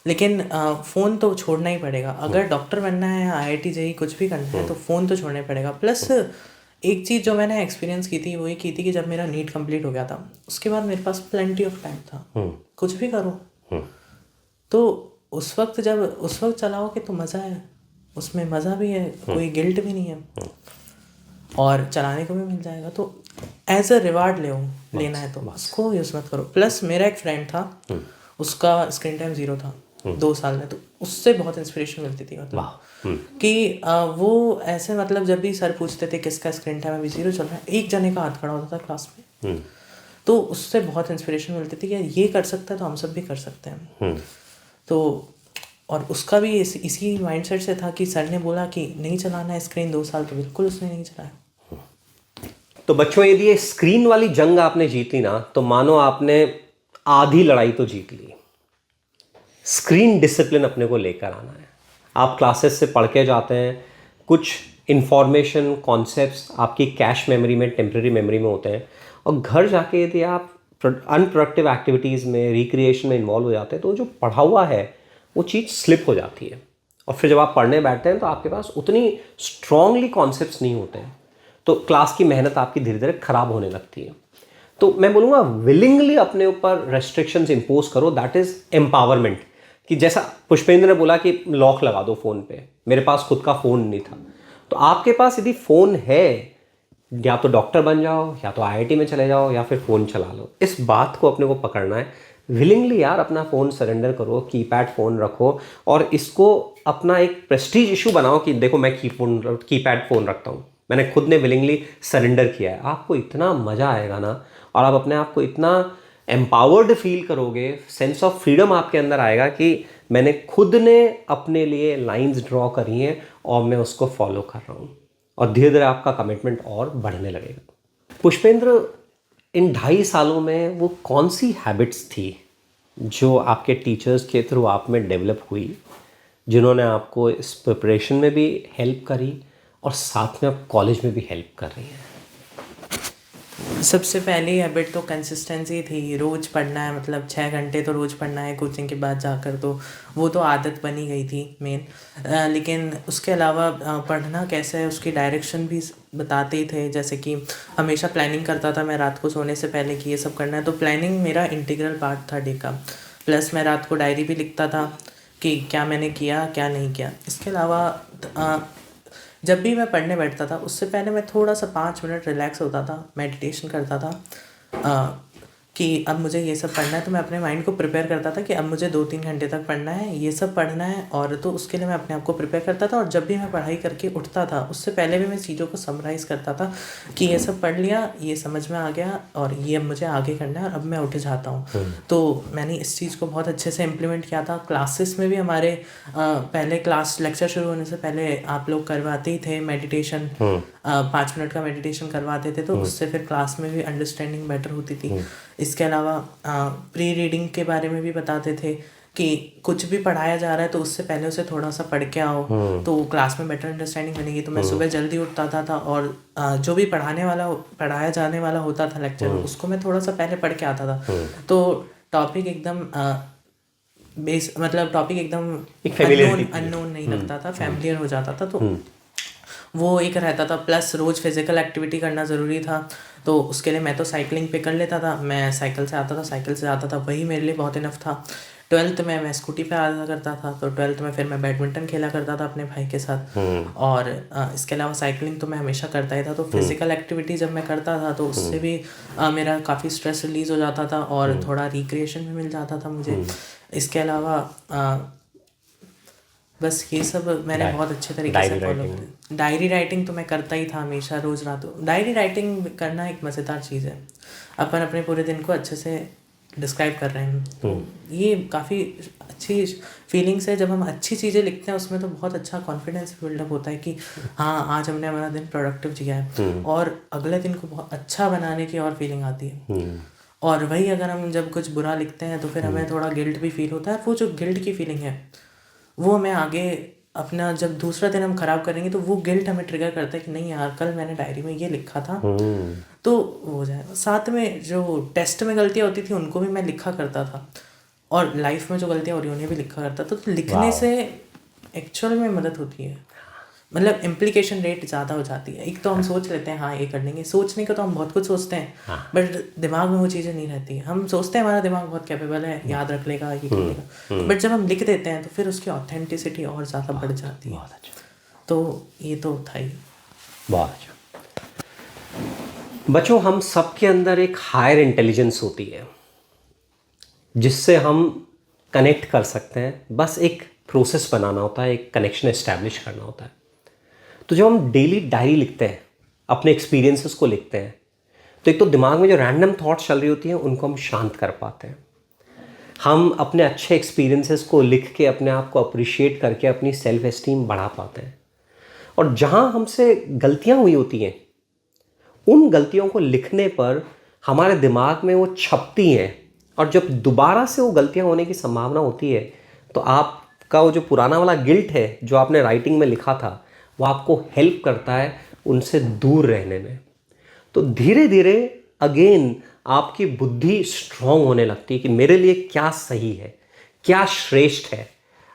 Speaker 2: लेकिन फ़ोन तो छोड़ना ही पड़ेगा। अगर डॉक्टर बनना है, IIT JEE कुछ भी करना है तो फ़ोन तो छोड़ना ही पड़ेगा। प्लस एक चीज़ जो मैंने एक्सपीरियंस की थी वो ये की थी कि जब मेरा नीट कंप्लीट हो गया था उसके बाद मेरे पास प्लेंटी ऑफ टाइम था, कुछ भी करो। तो उस वक्त चलाओगे तो मज़ा है, उसमें मज़ा भी है, कोई गिल्ट भी नहीं है, और चलाने को भी मिल जाएगा। तो एज अ रिवार्ड लेना है तो उसको यूज़ मत करो। प्लस मेरा एक फ्रेंड था, उसका स्क्रीन टाइम 0 था 2 साल में, तो उससे बहुत इंस्पिरेशन मिलती थी, मतलब कि वो ऐसे, मतलब जब भी सर पूछते थे किसका स्क्रीन टाइम अभी 0 चल रहा है, एक जने का हाथ खड़ा होता था क्लास में। तो उससे बहुत इंस्पिरेशन मिलती थी कि ये कर सकता है तो हम सब भी कर सकते हैं। तो और उसका भी इसी माइंडसेट से था कि सर ने बोला कि नहीं चलाना है स्क्रीन 2 साल, तो बिल्कुल उसने नहीं चलाया।
Speaker 1: तो बच्चों, यदि ये स्क्रीन वाली जंग आपने जीत ली ना, तो मानो आपने आधी लड़ाई तो जीत ली। स्क्रीन डिसिप्लिन अपने को लेकर आना है। आप क्लासेस से पढ़ के जाते हैं, कुछ इंफॉर्मेशन कॉन्सेप्ट्स आपकी कैश मेमोरी में, टेम्पररी मेमोरी में होते हैं, और घर जाके यदि आप अनप्रोडक्टिव एक्टिविटीज़ में, रिक्रिएशन में इन्वॉल्व हो जाते हैं, तो जो पढ़ा हुआ है वो चीज़ स्लिप हो जाती है। और फिर जब आप पढ़ने बैठते हैं तो आपके पास उतनी स्ट्रांगली कॉन्सेप्ट्स नहीं होते हैं, तो क्लास की मेहनत आपकी धीरे धीरे ख़राब होने लगती है। तो मैं बोलूँगा विलिंगली अपने ऊपर रेस्ट्रिक्शंस इम्पोज करो, दैट इज़ एम्पावरमेंट। कि जैसा पुष्पेंद्र ने बोला कि लॉक लगा दो फ़ोन पे, मेरे पास खुद का फ़ोन नहीं था, तो आपके पास यदि फ़ोन है, या तो डॉक्टर बन जाओ, या तो आईआईटी में चले जाओ, या फिर फ़ोन चला लो। इस बात को अपने को पकड़ना है। विलिंगली यार अपना फ़ोन सरेंडर करो, कीपैड फ़ोन रखो, और इसको अपना एक प्रेस्टीज इशू बनाओ कि देखो मैं कीपैड फ़ोन रखता हूँ, मैंने खुद ने विलिंगली सरेंडर किया है। आपको इतना मज़ा आएगा ना, और आप अपने आप को इतना एम्पावर्ड फील करोगे, सेंस ऑफ फ्रीडम आपके अंदर आएगा कि मैंने खुद ने अपने लिए लाइंस ड्रॉ करी हैं और मैं उसको फॉलो कर रहा हूँ, और धीरे धीरे आपका कमिटमेंट और बढ़ने लगेगा। पुष्पेंद्र, इन 2.5 सालों में वो कौन सी हैबिट्स थी जो आपके टीचर्स के थ्रू आप में डेवलप हुई, जिन्होंने आपको इस प्रिपरेशन में भी हेल्प करी और साथ में आप कॉलेज में भी हेल्प कर रही हैं?
Speaker 2: सबसे पहली हैबिट तो कंसिस्टेंसी थी। रोज़ पढ़ना है, मतलब 6 घंटे तो रोज़ पढ़ना है कोचिंग के बाद जाकर, तो वो तो आदत बनी गई थी मेन। लेकिन उसके अलावा पढ़ना कैसे है उसकी डायरेक्शन भी बताते ही थे। जैसे कि हमेशा प्लानिंग करता था मैं रात को सोने से पहले कि ये सब करना है, तो प्लानिंग मेरा इंटीग्रल पार्ट था डे का। प्लस मैं रात को डायरी भी लिखता था कि क्या मैंने किया क्या नहीं किया। इसके अलावा जब भी मैं पढ़ने बैठता था उससे पहले मैं थोड़ा सा 5 मिनट रिलैक्स होता था, मेडिटेशन करता था कि अब मुझे ये सब पढ़ना है। तो मैं अपने माइंड को प्रिपेयर करता था कि अब मुझे 2-3 घंटे तक पढ़ना है, ये सब पढ़ना है, और तो उसके लिए मैं अपने आप को प्रिपेयर करता था। और जब भी मैं पढ़ाई करके उठता था उससे पहले भी मैं चीज़ों को समराइज़ करता था कि ये सब पढ़ लिया, ये समझ में आ गया, और ये अब मुझे आगे करना है, और अब मैं उठ जाता हूँ। तो मैंने इस चीज़ को बहुत अच्छे से इम्प्लीमेंट किया था। क्लासेस में भी हमारे पहले क्लास लेक्चर शुरू होने से पहले आप लोग करवाते ही थे मेडिटेशन, 5 मिनट का मेडिटेशन करवाते थे, तो उससे फिर क्लास में भी अंडरस्टैंडिंग बेटर होती थी। इसके अलावा प्री रीडिंग के बारे में भी बताते थे कि कुछ भी पढ़ाया जा रहा है तो उससे पहले उसे थोड़ा सा पढ़ के आओ, तो क्लास में बेटर अंडरस्टैंडिंग बनेगी। तो मैं सुबह जल्दी उठता था और जो भी पढ़ाया जाने वाला होता था लेक्चर, उसको मैं थोड़ा सा पहले पढ़ के आता था, तो टॉपिक एकदम टॉपिक एकदम अननोन नहीं लगता था, फैमिलियर हो जाता था। तो वो एक रहता था। प्लस रोज़ फिज़िकल एक्टिविटी करना ज़रूरी था, तो उसके लिए मैं तो साइकिलिंग पे कर लेता था। मैं साइकिल से आता था, साइकिल से आता था, वही मेरे लिए बहुत इनफ था। 12th में मैं स्कूटी पे आया करता था, तो 12th में फिर मैं बैडमिंटन खेला करता था अपने भाई के साथ। और इसके अलावा साइकिलिंग तो मैं हमेशा करता ही था। तो फिज़िकल एक्टिविटी जब मैं करता था तो उससे भी मेरा काफ़ी स्ट्रेस रिलीज़ हो जाता था और थोड़ा रिक्रिएशन भी मिल जाता था मुझे। इसके अलावा बस ये सब मैंने बहुत अच्छे तरीके से फॉलो किया। डायरी राइटिंग तो मैं करता ही था हमेशा, रोज़ रात को। डायरी राइटिंग करना एक मज़ेदार चीज़ है, अपन अपने पूरे दिन को अच्छे से डिस्क्राइब कर रहे हैं, तो ये काफ़ी अच्छी फीलिंग्स है। जब हम अच्छी चीज़ें लिखते हैं उसमें तो बहुत अच्छा कॉन्फिडेंस बिल्डअप होता है कि हाँ आज हमने हमारा दिन प्रोडक्टिव जिया है, और अगले दिन को बहुत अच्छा बनाने की और फीलिंग आती है। और वही अगर हम जब कुछ बुरा लिखते हैं तो फिर हमें थोड़ा गिल्ट भी फील होता है। वो जो गिल्ट की फीलिंग है वो हमें आगे अपना जब दूसरा दिन हम ख़राब करेंगे तो वो गिल्ट हमें ट्रिगर करता है कि नहीं यार कल मैंने डायरी में ये लिखा था, तो हो जाएगा। साथ में जो टेस्ट में गलतियाँ होती थी उनको भी मैं लिखा करता था, और लाइफ में जो गलतियाँ हो रही उन्हें भी लिखा करता था। तो लिखने से एक्चुअल में मदद होती है, मतलब इम्प्लीकेशन रेट ज़्यादा हो जाती है। एक तो हम सोच लेते हैं हाँ ये कर लेंगे, सोचने का तो हम बहुत कुछ सोचते हैं, बट दिमाग में वो चीज़ें नहीं रहती हैं। हम सोचते हैं हमारा दिमाग बहुत कैपेबल है, याद रख लेगा, ये कर लेगा, बट जब हम लिख देते हैं तो फिर उसकी ऑथेंटिसिटी और ज़्यादा बढ़ जाती है। तो ये तो था ही।
Speaker 1: बहुत अच्छा। बच्चों, हम सबके अंदर एक हायर इंटेलिजेंस होती है जिससे हम कनेक्ट कर सकते हैं। बस एक प्रोसेस बनाना होता है, एक कनेक्शन एस्टैब्लिश करना होता है। तो जब हम डेली डायरी लिखते हैं, अपने एक्सपीरियंसेस को लिखते हैं, तो एक तो दिमाग में जो रैंडम थॉट्स चल रही होती हैं उनको हम शांत कर पाते हैं। हम अपने अच्छे एक्सपीरियंसेस को लिख के अपने आप को अप्रिशिएट करके अपनी सेल्फ एस्टीम बढ़ा पाते हैं। और जहाँ हमसे गलतियाँ हुई होती हैं, उन गलतियों को लिखने पर हमारे दिमाग में वो छपती हैं, और जब दोबारा से वो गलतियाँ होने की संभावना होती है तो आपका वो जो पुराना वाला गिल्ट है जो आपने राइटिंग में लिखा था, वो आपको हेल्प करता है उनसे दूर रहने में। तो धीरे धीरे अगेन आपकी बुद्धि स्ट्रांग होने लगती है कि मेरे लिए क्या सही है, क्या श्रेष्ठ है,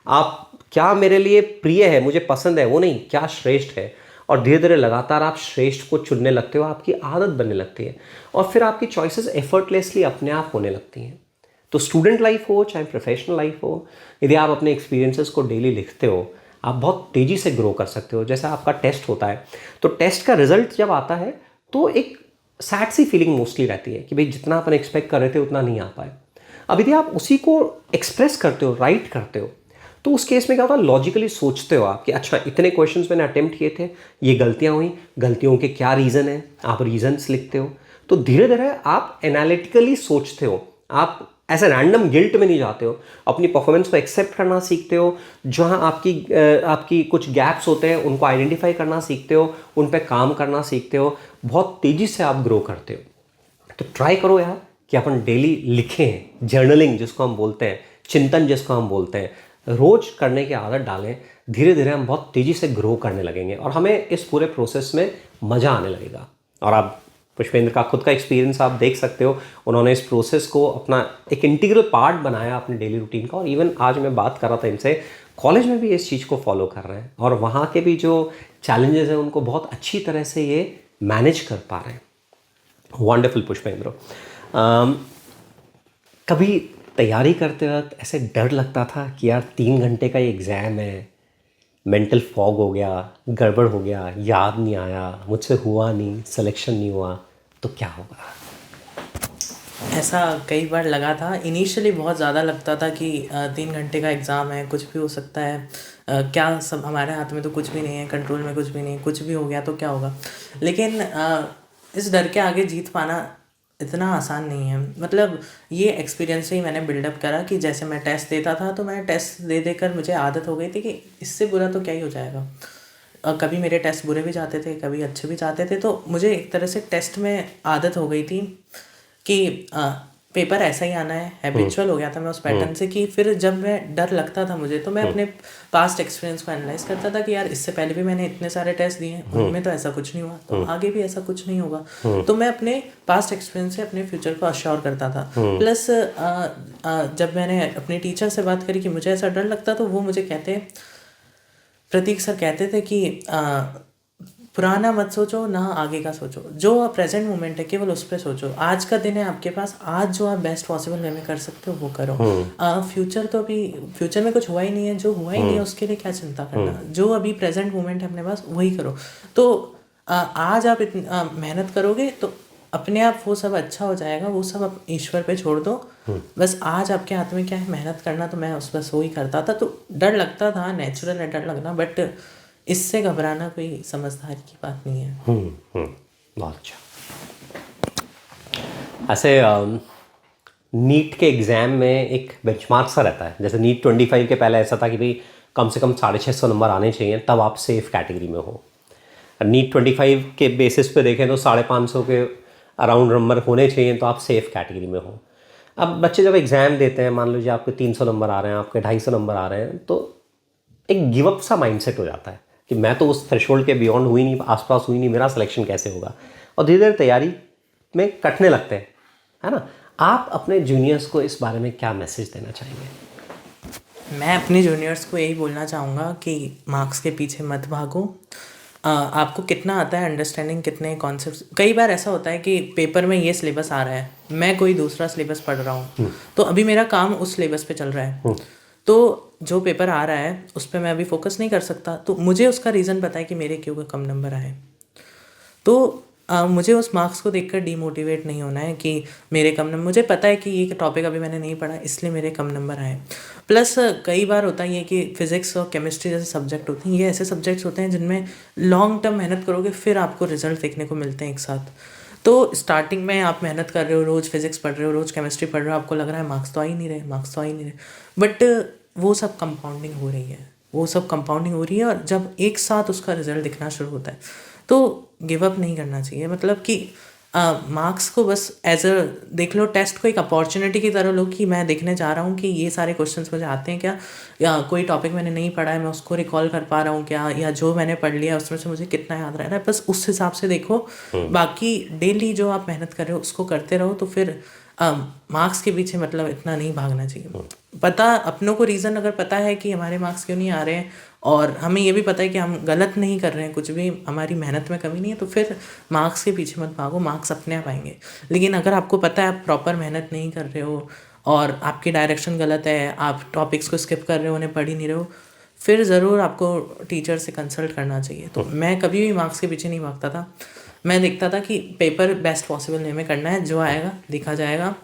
Speaker 1: आप क्या मेरे लिए प्रिय है, मुझे पसंद है, वो नहीं, क्या श्रेष्ठ है। और धीरे धीरे लगातार आप श्रेष्ठ को चुनने लगते हो, आपकी आदत बनने लगती है, और फिर आपकी चॉइसेस एफर्टलेसली अपने आप होने लगती हैं। तो स्टूडेंट लाइफ हो चाहे प्रोफेशनल लाइफ हो, यदि आप अपने एक्सपीरियंसेस को डेली लिखते हो, आप बहुत तेज़ी से ग्रो कर सकते हो। जैसे आपका टेस्ट होता है, तो टेस्ट का रिजल्ट जब आता है तो एक सैड सी फीलिंग मोस्टली रहती है कि भाई जितना अपन एक्सपेक्ट कर रहे थे उतना नहीं आ पाए। अब यदि आप उसी को एक्सप्रेस करते हो, राइट करते हो, तो उस केस में क्या होता है, लॉजिकली सोचते हो आप कि अच्छा इतने क्वेश्चंस मैंने अटेम्प्ट किए थे, ये गलतियां हुई, गलतियों के क्या रीज़न है, आप रीजंस लिखते हो। तो धीरे धीरे आप एनालिटिकली सोचते हो, आप ऐसे रैंडम गिल्ट में नहीं जाते हो, अपनी परफॉर्मेंस को एक्सेप्ट करना सीखते हो, जहाँ आपकी कुछ गैप्स होते हैं उनको आइडेंटिफाई करना सीखते हो, उन पे काम करना सीखते हो, बहुत तेज़ी से आप ग्रो करते हो। तो ट्राई करो यार कि अपन डेली लिखें, जर्नलिंग जिसको हम बोलते हैं, चिंतन जिसको हम बोलते हैं, रोज करने की आदत डालें। धीरे धीरे हम बहुत तेज़ी से ग्रो करने लगेंगे और हमें इस पूरे प्रोसेस में मज़ा आने लगेगा। और आप पुष्पेंद्र का खुद का एक्सपीरियंस आप देख सकते हो, उन्होंने इस प्रोसेस को अपना एक इंटीग्रल पार्ट बनाया अपने डेली रूटीन का। और इवन आज मैं बात कर रहा था इनसे, कॉलेज में भी इस चीज़ को फॉलो कर रहे हैं और वहाँ के भी जो चैलेंजेस हैं उनको बहुत अच्छी तरह से ये मैनेज कर पा रहे हैं। वंडरफुल पुष्पेंद्र। कभी तैयारी करते वक्त ऐसे डर लगता था कि यार 3 घंटे का ये एग्ज़ाम है, मेंटल फॉग हो गया, गड़बड़ हो गया, याद नहीं आया, मुझसे हुआ नहीं, सिलेक्शन नहीं हुआ, तो क्या होगा?
Speaker 2: ऐसा कई बार लगा था। इनिशियली बहुत ज़्यादा लगता था कि 3 घंटे का एग्ज़ाम है, कुछ भी हो सकता है, क्या सब हमारे हाथ में तो कुछ भी नहीं है, कंट्रोल में कुछ भी नहीं है, कुछ भी हो गया तो क्या होगा। लेकिन इस डर के आगे जीत पाना इतना आसान नहीं है। मतलब ये एक्सपीरियंस से ही मैंने बिल्डअप करा कि जैसे मैं टेस्ट देता था तो मैं टेस्ट दे देकर मुझे आदत हो गई थी कि इससे बुरा तो क्या ही हो जाएगा। कभी मेरे टेस्ट बुरे भी जाते थे, कभी अच्छे भी जाते थे, तो मुझे एक तरह से टेस्ट में आदत हो गई थी कि पेपर ऐसा ही आना है। हैबिचुअल हो गया था मैं उस पैटर्न से कि फिर जब मैं डर लगता था मुझे, तो मैं अपने पास्ट एक्सपीरियंस को एनालाइज करता था कि यार इससे पहले भी मैंने इतने सारे टेस्ट दिए हैं, उनमें तो ऐसा कुछ नहीं हुआ, तो आगे भी ऐसा कुछ नहीं होगा। तो मैं अपने पास्ट एक्सपीरियंस से अपने फ्यूचर को अश्योर करता था। प्लस जब मैंने अपने टीचर से बात करी कि मुझे ऐसा डर लगता, तो वो मुझे प्रतीक सर कहते थे कि पुराना मत सोचो, ना आगे का सोचो, जो प्रेजेंट मोमेंट है केवल उस पर सोचो। आज का दिन है आपके पास, आज जो आप बेस्ट पॉसिबल वे में कर सकते हो वो करो। फ्यूचर तो अभी फ्यूचर में कुछ हुआ ही नहीं है, जो हुआ ही नहीं है उसके लिए क्या चिंता करना, जो अभी प्रेजेंट मोमेंट है अपने पास वही करो। तो आज आप मेहनत करोगे तो अपने आप वो सब अच्छा हो जाएगा, वो सब आप ईश्वर पे छोड़ दो। बस आज आपके हाथ में क्या है, मेहनत करना। तो मैं बस वही करता था। तो डर लगता था, नेचुरल है डर लगना, बट इससे घबराना कोई समझदारी की बात नहीं है।
Speaker 1: बहुत अच्छा। ऐसे नीट के एग्ज़ाम में एक बेंचमार्क सा रहता है। जैसे नीट 25 के पहले ऐसा था कि भाई कम से कम 650 नंबर आने चाहिए, तब आप सेफ कैटेगरी में हो। नीट 25 के बेसिस पे देखें तो 550 के अराउंड नंबर होने चाहिए, तो आप सेफ कैटेगरी में हो। अब बच्चे जब एग्ज़ाम देते हैं, मान लीजिए आपके 300 नंबर आ रहे हैं, आपके 250 नंबर आ रहे हैं, तो एक गिवअप सा माइंडसेट हो जाता है कि मैं तो उस थ्रेशोल्ड के बियॉन्ड हुई नहीं, आसपास हुई नहीं, मेरा सिलेक्शन कैसे होगा। और धीरे धीरे तैयारी में कटने लगते हैं, है ना। आप अपने जूनियर्स को इस बारे में क्या मैसेज देना चाहेंगे?
Speaker 2: मैं अपने जूनियर्स को यही बोलना चाहूँगा कि मार्क्स के पीछे मत भागो। आपको कितना आता है, अंडरस्टैंडिंग कितने कॉन्सेप्ट्स। कई बार ऐसा होता है कि पेपर में ये सिलेबस आ रहा है, मैं कोई दूसरा सिलेबस पढ़ रहा हूँ, तो अभी मेरा काम उस सिलेबस पे चल रहा है, तो जो पेपर आ रहा है उस पर मैं अभी फोकस नहीं कर सकता। तो मुझे उसका रीज़न पता है कि मेरे क्यों कम नंबर आए। तो मुझे उस मार्क्स को देखकर डीमोटिवेट नहीं होना है कि मेरे कम नंबर, मुझे पता है कि ये टॉपिक अभी मैंने नहीं पढ़ा इसलिए मेरे कम नंबर आए। प्लस कई बार होता है ये कि फिज़िक्स और केमिस्ट्री जैसे सब्जेक्ट होते हैं, ये ऐसे सब्जेक्ट्स होते हैं जिनमें लॉन्ग टर्म मेहनत करोगे फिर आपको रिजल्ट देखने को मिलते हैं एक साथ। तो स्टार्टिंग में आप मेहनत कर रहे हो, रोज़ फिजिक्स पढ़ रहे हो, रोज़ केमिस्ट्री पढ़ रहे हो, आपको लग रहा है मार्क्स तो आ ही नहीं रहे, मार्क्स तो आ ही नहीं रहे, बट वो सब कंपाउंडिंग हो रही है, वो सब कंपाउंडिंग हो रही है, और जब एक साथ उसका रिजल्ट दिखना शुरू होता है तो गिव अप नहीं करना चाहिए। मतलब कि मार्क्स को बस एज अ देख लो, टेस्ट को एक अपॉर्चुनिटी की तरह लो कि मैं देखने जा रहा हूँ कि ये सारे क्वेश्चंस मुझे आते हैं क्या, या कोई टॉपिक मैंने नहीं पढ़ा है मैं उसको रिकॉल कर पा रहा हूँ क्या, या जो मैंने पढ़ लिया उसमें से मुझे कितना याद रह रहा है, बस उस हिसाब से देखो। बाकी डेली जो आप मेहनत कर रहे हो उसको करते रहो, तो फिर मार्क्स के पीछे मतलब इतना नहीं भागना चाहिए। पता अपनों को रीज़न अगर पता है कि हमारे मार्क्स क्यों नहीं आ रहे हैं, और हमें ये भी पता है कि हम गलत नहीं कर रहे हैं, कुछ भी हमारी मेहनत में कमी नहीं है, तो फिर मार्क्स के पीछे मत भागो, मार्क्स अपने आप आएंगे। लेकिन अगर आपको पता है आप प्रॉपर मेहनत नहीं कर रहे हो और आपकी डायरेक्शन गलत है, आप टॉपिक्स को स्किप कर रहे हो, उन्हें पढ़ ही नहीं रहे हो, फिर ज़रूर आपको टीचर से कंसल्ट करना चाहिए। तो मैं कभी भी मार्क्स के पीछे नहीं भागता था, मैं देखता था कि पेपर बेस्ट पॉसिबल वे में करना है, जो आएगा देखा जाएगा।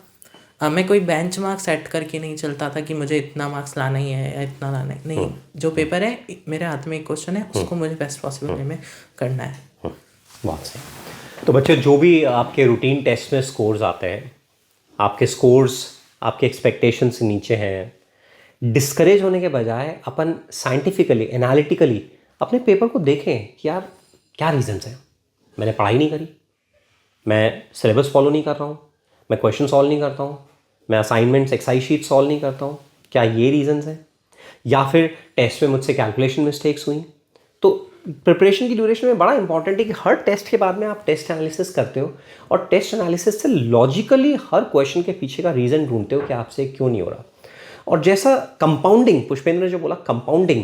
Speaker 2: मैं कोई बेंच मार्क सेट करके नहीं चलता था कि मुझे इतना मार्क्स लाना ही है या इतना लाना है, नहीं, जो पेपर है मेरे हाथ में एक क्वेश्चन है, उसको मुझे बेस्ट पॉसिबल वे में करना है।
Speaker 1: बहुत सही। तो बच्चे, जो भी आपके रूटीन टेस्ट में स्कोर्स आते हैं, आपके स्कोर्स आपके एक्सपेक्टेशन से नीचे हैं, डिस्करेज होने के बजाय अपन साइंटिफिकली एनालिटिकली अपने पेपर को देखें कि यार क्या रीजंस हैं। मैंने पढ़ाई नहीं करी, मैं सिलेबस फॉलो नहीं कर रहा हूँ, मैं क्वेश्चन सॉल्व नहीं करता हूँ, मैं असाइनमेंट्स एक्सरसाइज शीट सॉल्व नहीं करता हूँ, क्या ये रीजंस हैं? या फिर टेस्ट में मुझसे कैलकुलेशन मिस्टेक्स हुई। तो प्रिपरेशन की ड्यूरेशन में बड़ा इंपॉर्टेंट है कि हर टेस्ट के बाद में आप टेस्ट एनालिसिस करते हो, और टेस्ट एनालिसिस से लॉजिकली हर क्वेश्चन के पीछे का रीज़न ढूंढते हो कि आपसे क्यों नहीं हो रहा। और जैसा कंपाउंडिंग, पुष्पेंद्र ने जो बोला कंपाउंडिंग,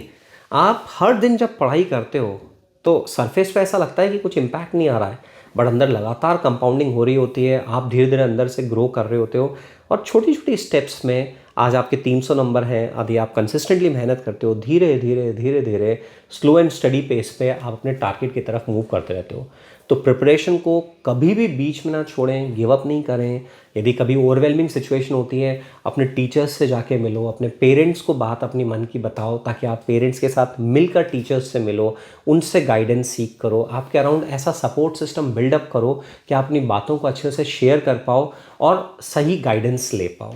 Speaker 1: आप हर दिन जब पढ़ाई करते हो तो सरफेस पे ऐसा लगता है कि कुछ इम्पैक्ट नहीं आ रहा है, बट अंदर लगातार कंपाउंडिंग हो रही होती है, आप धीरे धीरे अंदर से ग्रो कर रहे होते हो, और छोटी छोटी स्टेप्स में आज आपके 300 नंबर हैं। यदि आप कंसिस्टेंटली मेहनत करते हो, धीरे धीरे धीरे धीरे स्लो एंड स्टडी पेस पे आप अपने टारगेट की तरफ मूव करते रहते हो। तो प्रिपरेशन को कभी भी बीच में ना छोड़ें, गिव अप नहीं करें। यदि कभी ओवरवेलमिंग सिचुएशन होती है, अपने टीचर्स से जाके मिलो, अपने पेरेंट्स को बात अपनी मन की बताओ, ताकि आप पेरेंट्स के साथ मिलकर टीचर्स से मिलो, उनसे गाइडेंस सीख करो, आपके अराउंड ऐसा सपोर्ट सिस्टम बिल्डअप करो कि आप अपनी बातों को अच्छे से शेयर कर पाओ और सही गाइडेंस ले पाओ।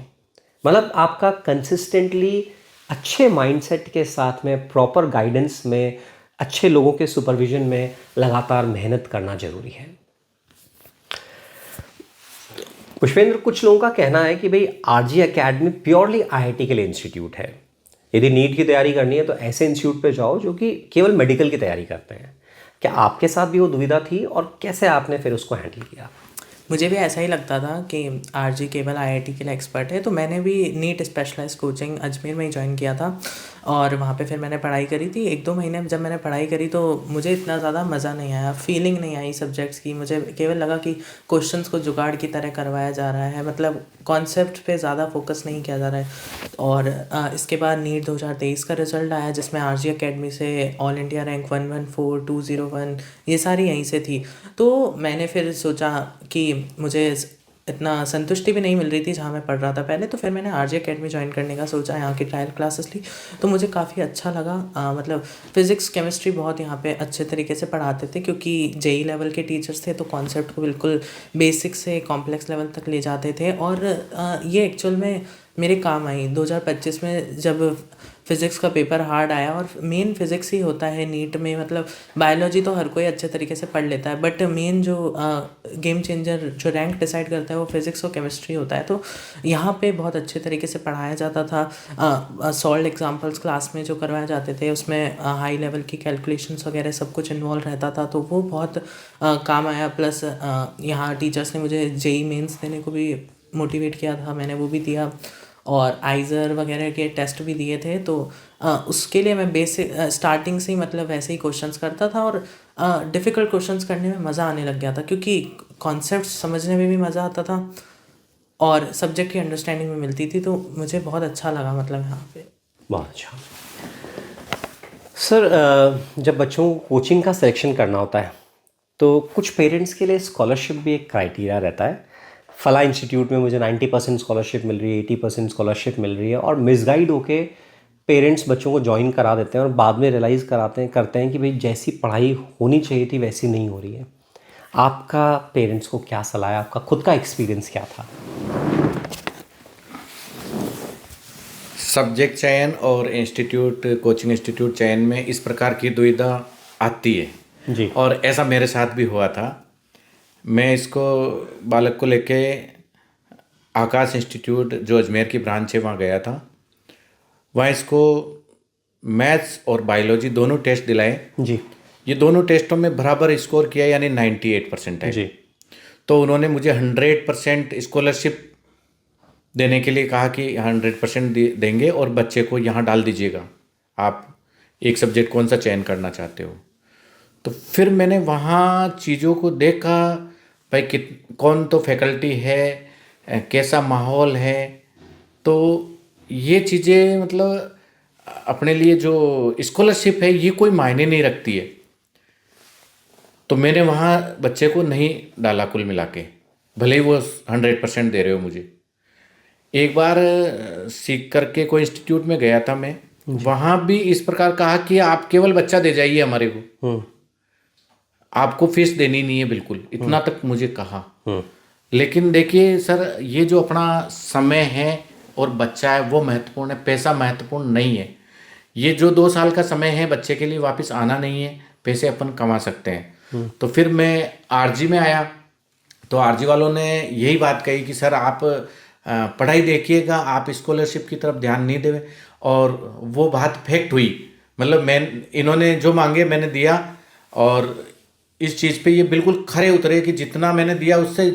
Speaker 1: मतलब आपका कंसिस्टेंटली अच्छे माइंडसेट के साथ में, प्रॉपर गाइडेंस में, अच्छे लोगों के सुपरविजन में लगातार मेहनत करना जरूरी है। पुष्पेंद्र, कुछ लोगों का कहना है कि भाई आरजी एकेडमी प्योरली आईआईटी के लिए इंस्टीट्यूट है। यदि नीट की तैयारी करनी है तो ऐसे इंस्टीट्यूट पे जाओ जो कि केवल मेडिकल की तैयारी करते हैं। क्या आपके साथ भी वो दुविधा थी, और कैसे आपने फिर उसको हैंडल किया?
Speaker 2: मुझे भी ऐसा ही लगता था कि आरजी केवल आईआईटी के लिए एक्सपर्ट है, तो मैंने भी नीट स्पेशलाइज्ड कोचिंग अजमेर में ही ज्वाइन किया था, और वहाँ पे फिर मैंने पढ़ाई करी थी। 1-2 महीने जब मैंने पढ़ाई करी तो मुझे इतना ज़्यादा मज़ा नहीं आया, फीलिंग नहीं आई सब्जेक्ट्स की। मुझे केवल लगा कि क्वेश्चंस को जुगाड़ की तरह करवाया जा रहा है, मतलब कॉन्सेप्ट पे ज़्यादा फोकस नहीं किया जा रहा है। और इसके बाद नीट 2023 का रिजल्ट आया, जिसमें आरजी एकेडमी से ऑल इंडिया रैंक 114, 201 ये सारी यहीं से थी। तो मैंने फिर सोचा कि मुझे इतना संतुष्टि भी नहीं मिल रही थी जहाँ मैं पढ़ रहा था पहले, तो फिर मैंने आरजी एकेडमी ज्वाइन करने का सोचा, यहाँ की ट्रायल क्लासेस ली, तो मुझे काफ़ी अच्छा लगा। मतलब फिज़िक्स केमिस्ट्री बहुत यहाँ पे अच्छे तरीके से पढ़ाते थे, क्योंकि जेई लेवल के टीचर्स थे, तो कॉन्सेप्ट को बिल्कुल बेसिक से कॉम्प्लेक्स लेवल तक ले जाते थे, और ये एक्चुअल में मेरे काम आई। 2025 में जब फिज़िक्स का पेपर हार्ड आया, और मेन फिज़िक्स ही होता है नीट में, मतलब बायोलॉजी तो हर कोई अच्छे तरीके से पढ़ लेता है, बट मेन जो गेम चेंजर जो रैंक डिसाइड करता है वो फिज़िक्स और केमिस्ट्री होता है। तो यहाँ पे बहुत अच्छे तरीके से पढ़ाया जाता था। सॉल्व एग्जांपल्स क्लास में जो करवाए जाते थे, उसमें हाई लेवल की कैलकुलेशंस वगैरह सब कुछ इन्वॉल्व रहता था, तो वो बहुत काम आया। प्लस यहाँ टीचर्स ने मुझे जेई मेंस देने को भी मोटिवेट किया था, मैंने वो भी दिया, और आइज़र वगैरह के टेस्ट भी दिए थे। तो उसके लिए मैं बेसिक स्टार्टिंग से ही मतलब वैसे ही क्वेश्चंस करता था, और डिफ़िकल्ट क्वेश्चंस करने में मज़ा आने लग गया था, क्योंकि कॉन्सेप्ट समझने में भी मज़ा आता था और सब्जेक्ट की अंडरस्टैंडिंग में मिलती थी। तो मुझे बहुत अच्छा लगा, मतलब यहाँ पे।
Speaker 1: बहुत अच्छा। सर, जब बच्चों को कोचिंग का सिलेक्शन करना होता है तो कुछ पेरेंट्स के लिए स्कॉलरशिप भी एक क्राइटेरिया रहता है। फला इंस्टीट्यूट में मुझे 90% स्कॉलरशिप मिल रही है, 80% स्कॉलरशिप मिल रही है, और मिसगाइड होके पेरेंट्स बच्चों को ज्वाइन करा देते हैं और बाद में रियलाइज़ करते हैं कि भाई जैसी पढ़ाई होनी चाहिए थी वैसी नहीं हो रही है। आपका पेरेंट्स को क्या सलाह है, आपका खुद का एक्सपीरियंस क्या था?
Speaker 3: सब्जेक्ट चयन और कोचिंग इंस्टीट्यूट चयन में इस प्रकार की दुविधा आती है
Speaker 1: जी।
Speaker 3: और ऐसा मेरे साथ भी हुआ था। मैं इसको बालक को लेके आकाश इंस्टीट्यूट जो अजमेर की ब्रांच है वहाँ गया था। वहाँ इसको मैथ्स और बायोलॉजी दोनों टेस्ट दिलाए।
Speaker 1: जी
Speaker 3: ये दोनों टेस्टों में बराबर स्कोर किया, यानी 98% है।
Speaker 1: जी।
Speaker 3: तो उन्होंने मुझे 100% स्कॉलरशिप देने के लिए कहा कि 100% देंगे और बच्चे को यहाँ डाल दीजिएगा, आप एक सब्जेक्ट कौन सा चयन करना चाहते हो। तो फिर मैंने वहाँ चीज़ों को देखा, भाई कौन तो फैकल्टी है, कैसा माहौल है। तो ये चीज़ें मतलब अपने लिए जो स्कॉलरशिप है ये कोई मायने नहीं रखती है। तो मैंने वहाँ बच्चे को नहीं डाला कुल मिला के, भले ही वो 100% दे रहे हो मुझे। एक बार सीख करके कोई इंस्टीट्यूट में गया था मैं, वहाँ भी इस प्रकार कहा कि आप केवल बच्चा दे जाइए हमारे को, आपको फीस देनी नहीं है बिल्कुल, इतना तक मुझे कहा। लेकिन देखिए सर, ये जो अपना समय है और बच्चा है वो महत्वपूर्ण है, पैसा महत्वपूर्ण नहीं है। ये जो 2 साल का समय है बच्चे के लिए वापस आना नहीं है, पैसे अपन कमा सकते हैं। तो फिर मैं आरजी में आया, तो आरजी वालों ने यही बात कही कि सर आप पढ़ाई देखिएगा, आप स्कॉलरशिप की तरफ ध्यान नहीं देवे। और वो बात फैक्ट हुई, मतलब इन्होंने जो मांगे मैंने दिया, और इस चीज़ पे ये बिल्कुल खरे उतरे कि जितना मैंने दिया उससे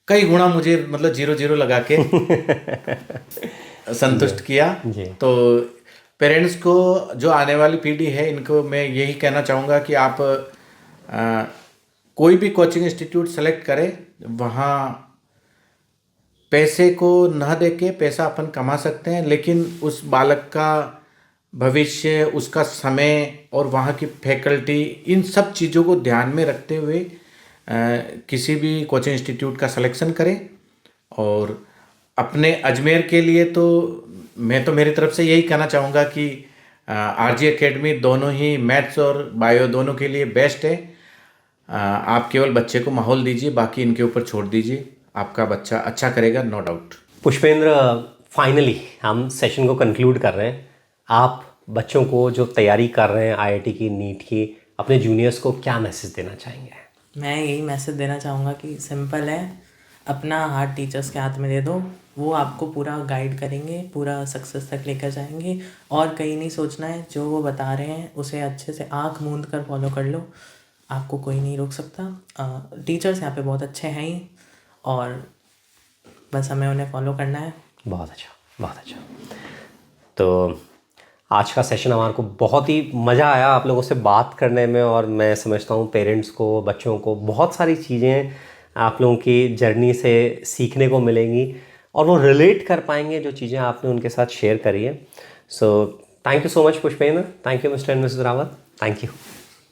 Speaker 3: कई गुना मुझे मतलब 0-0 लगा के संतुष्ट किया। तो पेरेंट्स को, जो आने वाली पीढ़ी है, इनको मैं यही कहना चाहूँगा कि आप कोई भी कोचिंग इंस्टीट्यूट सेलेक्ट करें, वहाँ पैसे को न देके पैसा अपन कमा सकते हैं, लेकिन उस बालक का भविष्य, उसका समय और वहाँ की फैकल्टी, इन सब चीज़ों को ध्यान में रखते हुए किसी भी कोचिंग इंस्टीट्यूट का सिलेक्शन करें। और अपने अजमेर के लिए तो मैं तो मेरी तरफ से यही कहना चाहूँगा कि आरजी एकेडमी दोनों ही मैथ्स और बायो दोनों के लिए बेस्ट है। आप केवल बच्चे को माहौल दीजिए, बाकी इनके ऊपर छोड़ दीजिए, आपका बच्चा अच्छा करेगा, नो डाउट।
Speaker 1: पुष्पेंद्र, फाइनली हम सेशन को कंक्लूड कर रहे हैं। आप बच्चों को जो तैयारी कर रहे हैं आईआईटी की, नीट की, अपने जूनियर्स को क्या मैसेज देना चाहेंगे?
Speaker 2: मैं यही मैसेज देना चाहूँगा कि सिंपल है, अपना हाथ टीचर्स के हाथ में दे दो, वो आपको पूरा गाइड करेंगे, पूरा सक्सेस तक लेकर जाएंगे। और कहीं नहीं सोचना है, जो वो बता रहे हैं उसे अच्छे से आँख मूंद कर फॉलो कर लो, आपको कोई नहीं रोक सकता। टीचर्स यहाँ पे बहुत अच्छे हैं ही, और बस हमें उन्हें फॉलो करना है।
Speaker 1: बहुत अच्छा, बहुत अच्छा। तो आज का सेशन हमारे को बहुत ही मज़ा आया आप लोगों से बात करने में, और मैं समझता हूँ पेरेंट्स को, बच्चों को बहुत सारी चीज़ें आप लोगों की जर्नी से सीखने को मिलेंगी, और वो रिलेट कर पाएंगे जो चीज़ें आपने उनके साथ शेयर करी है। So thank you so much Pushpendra, thank you mister and Mrs Rawat, thank you.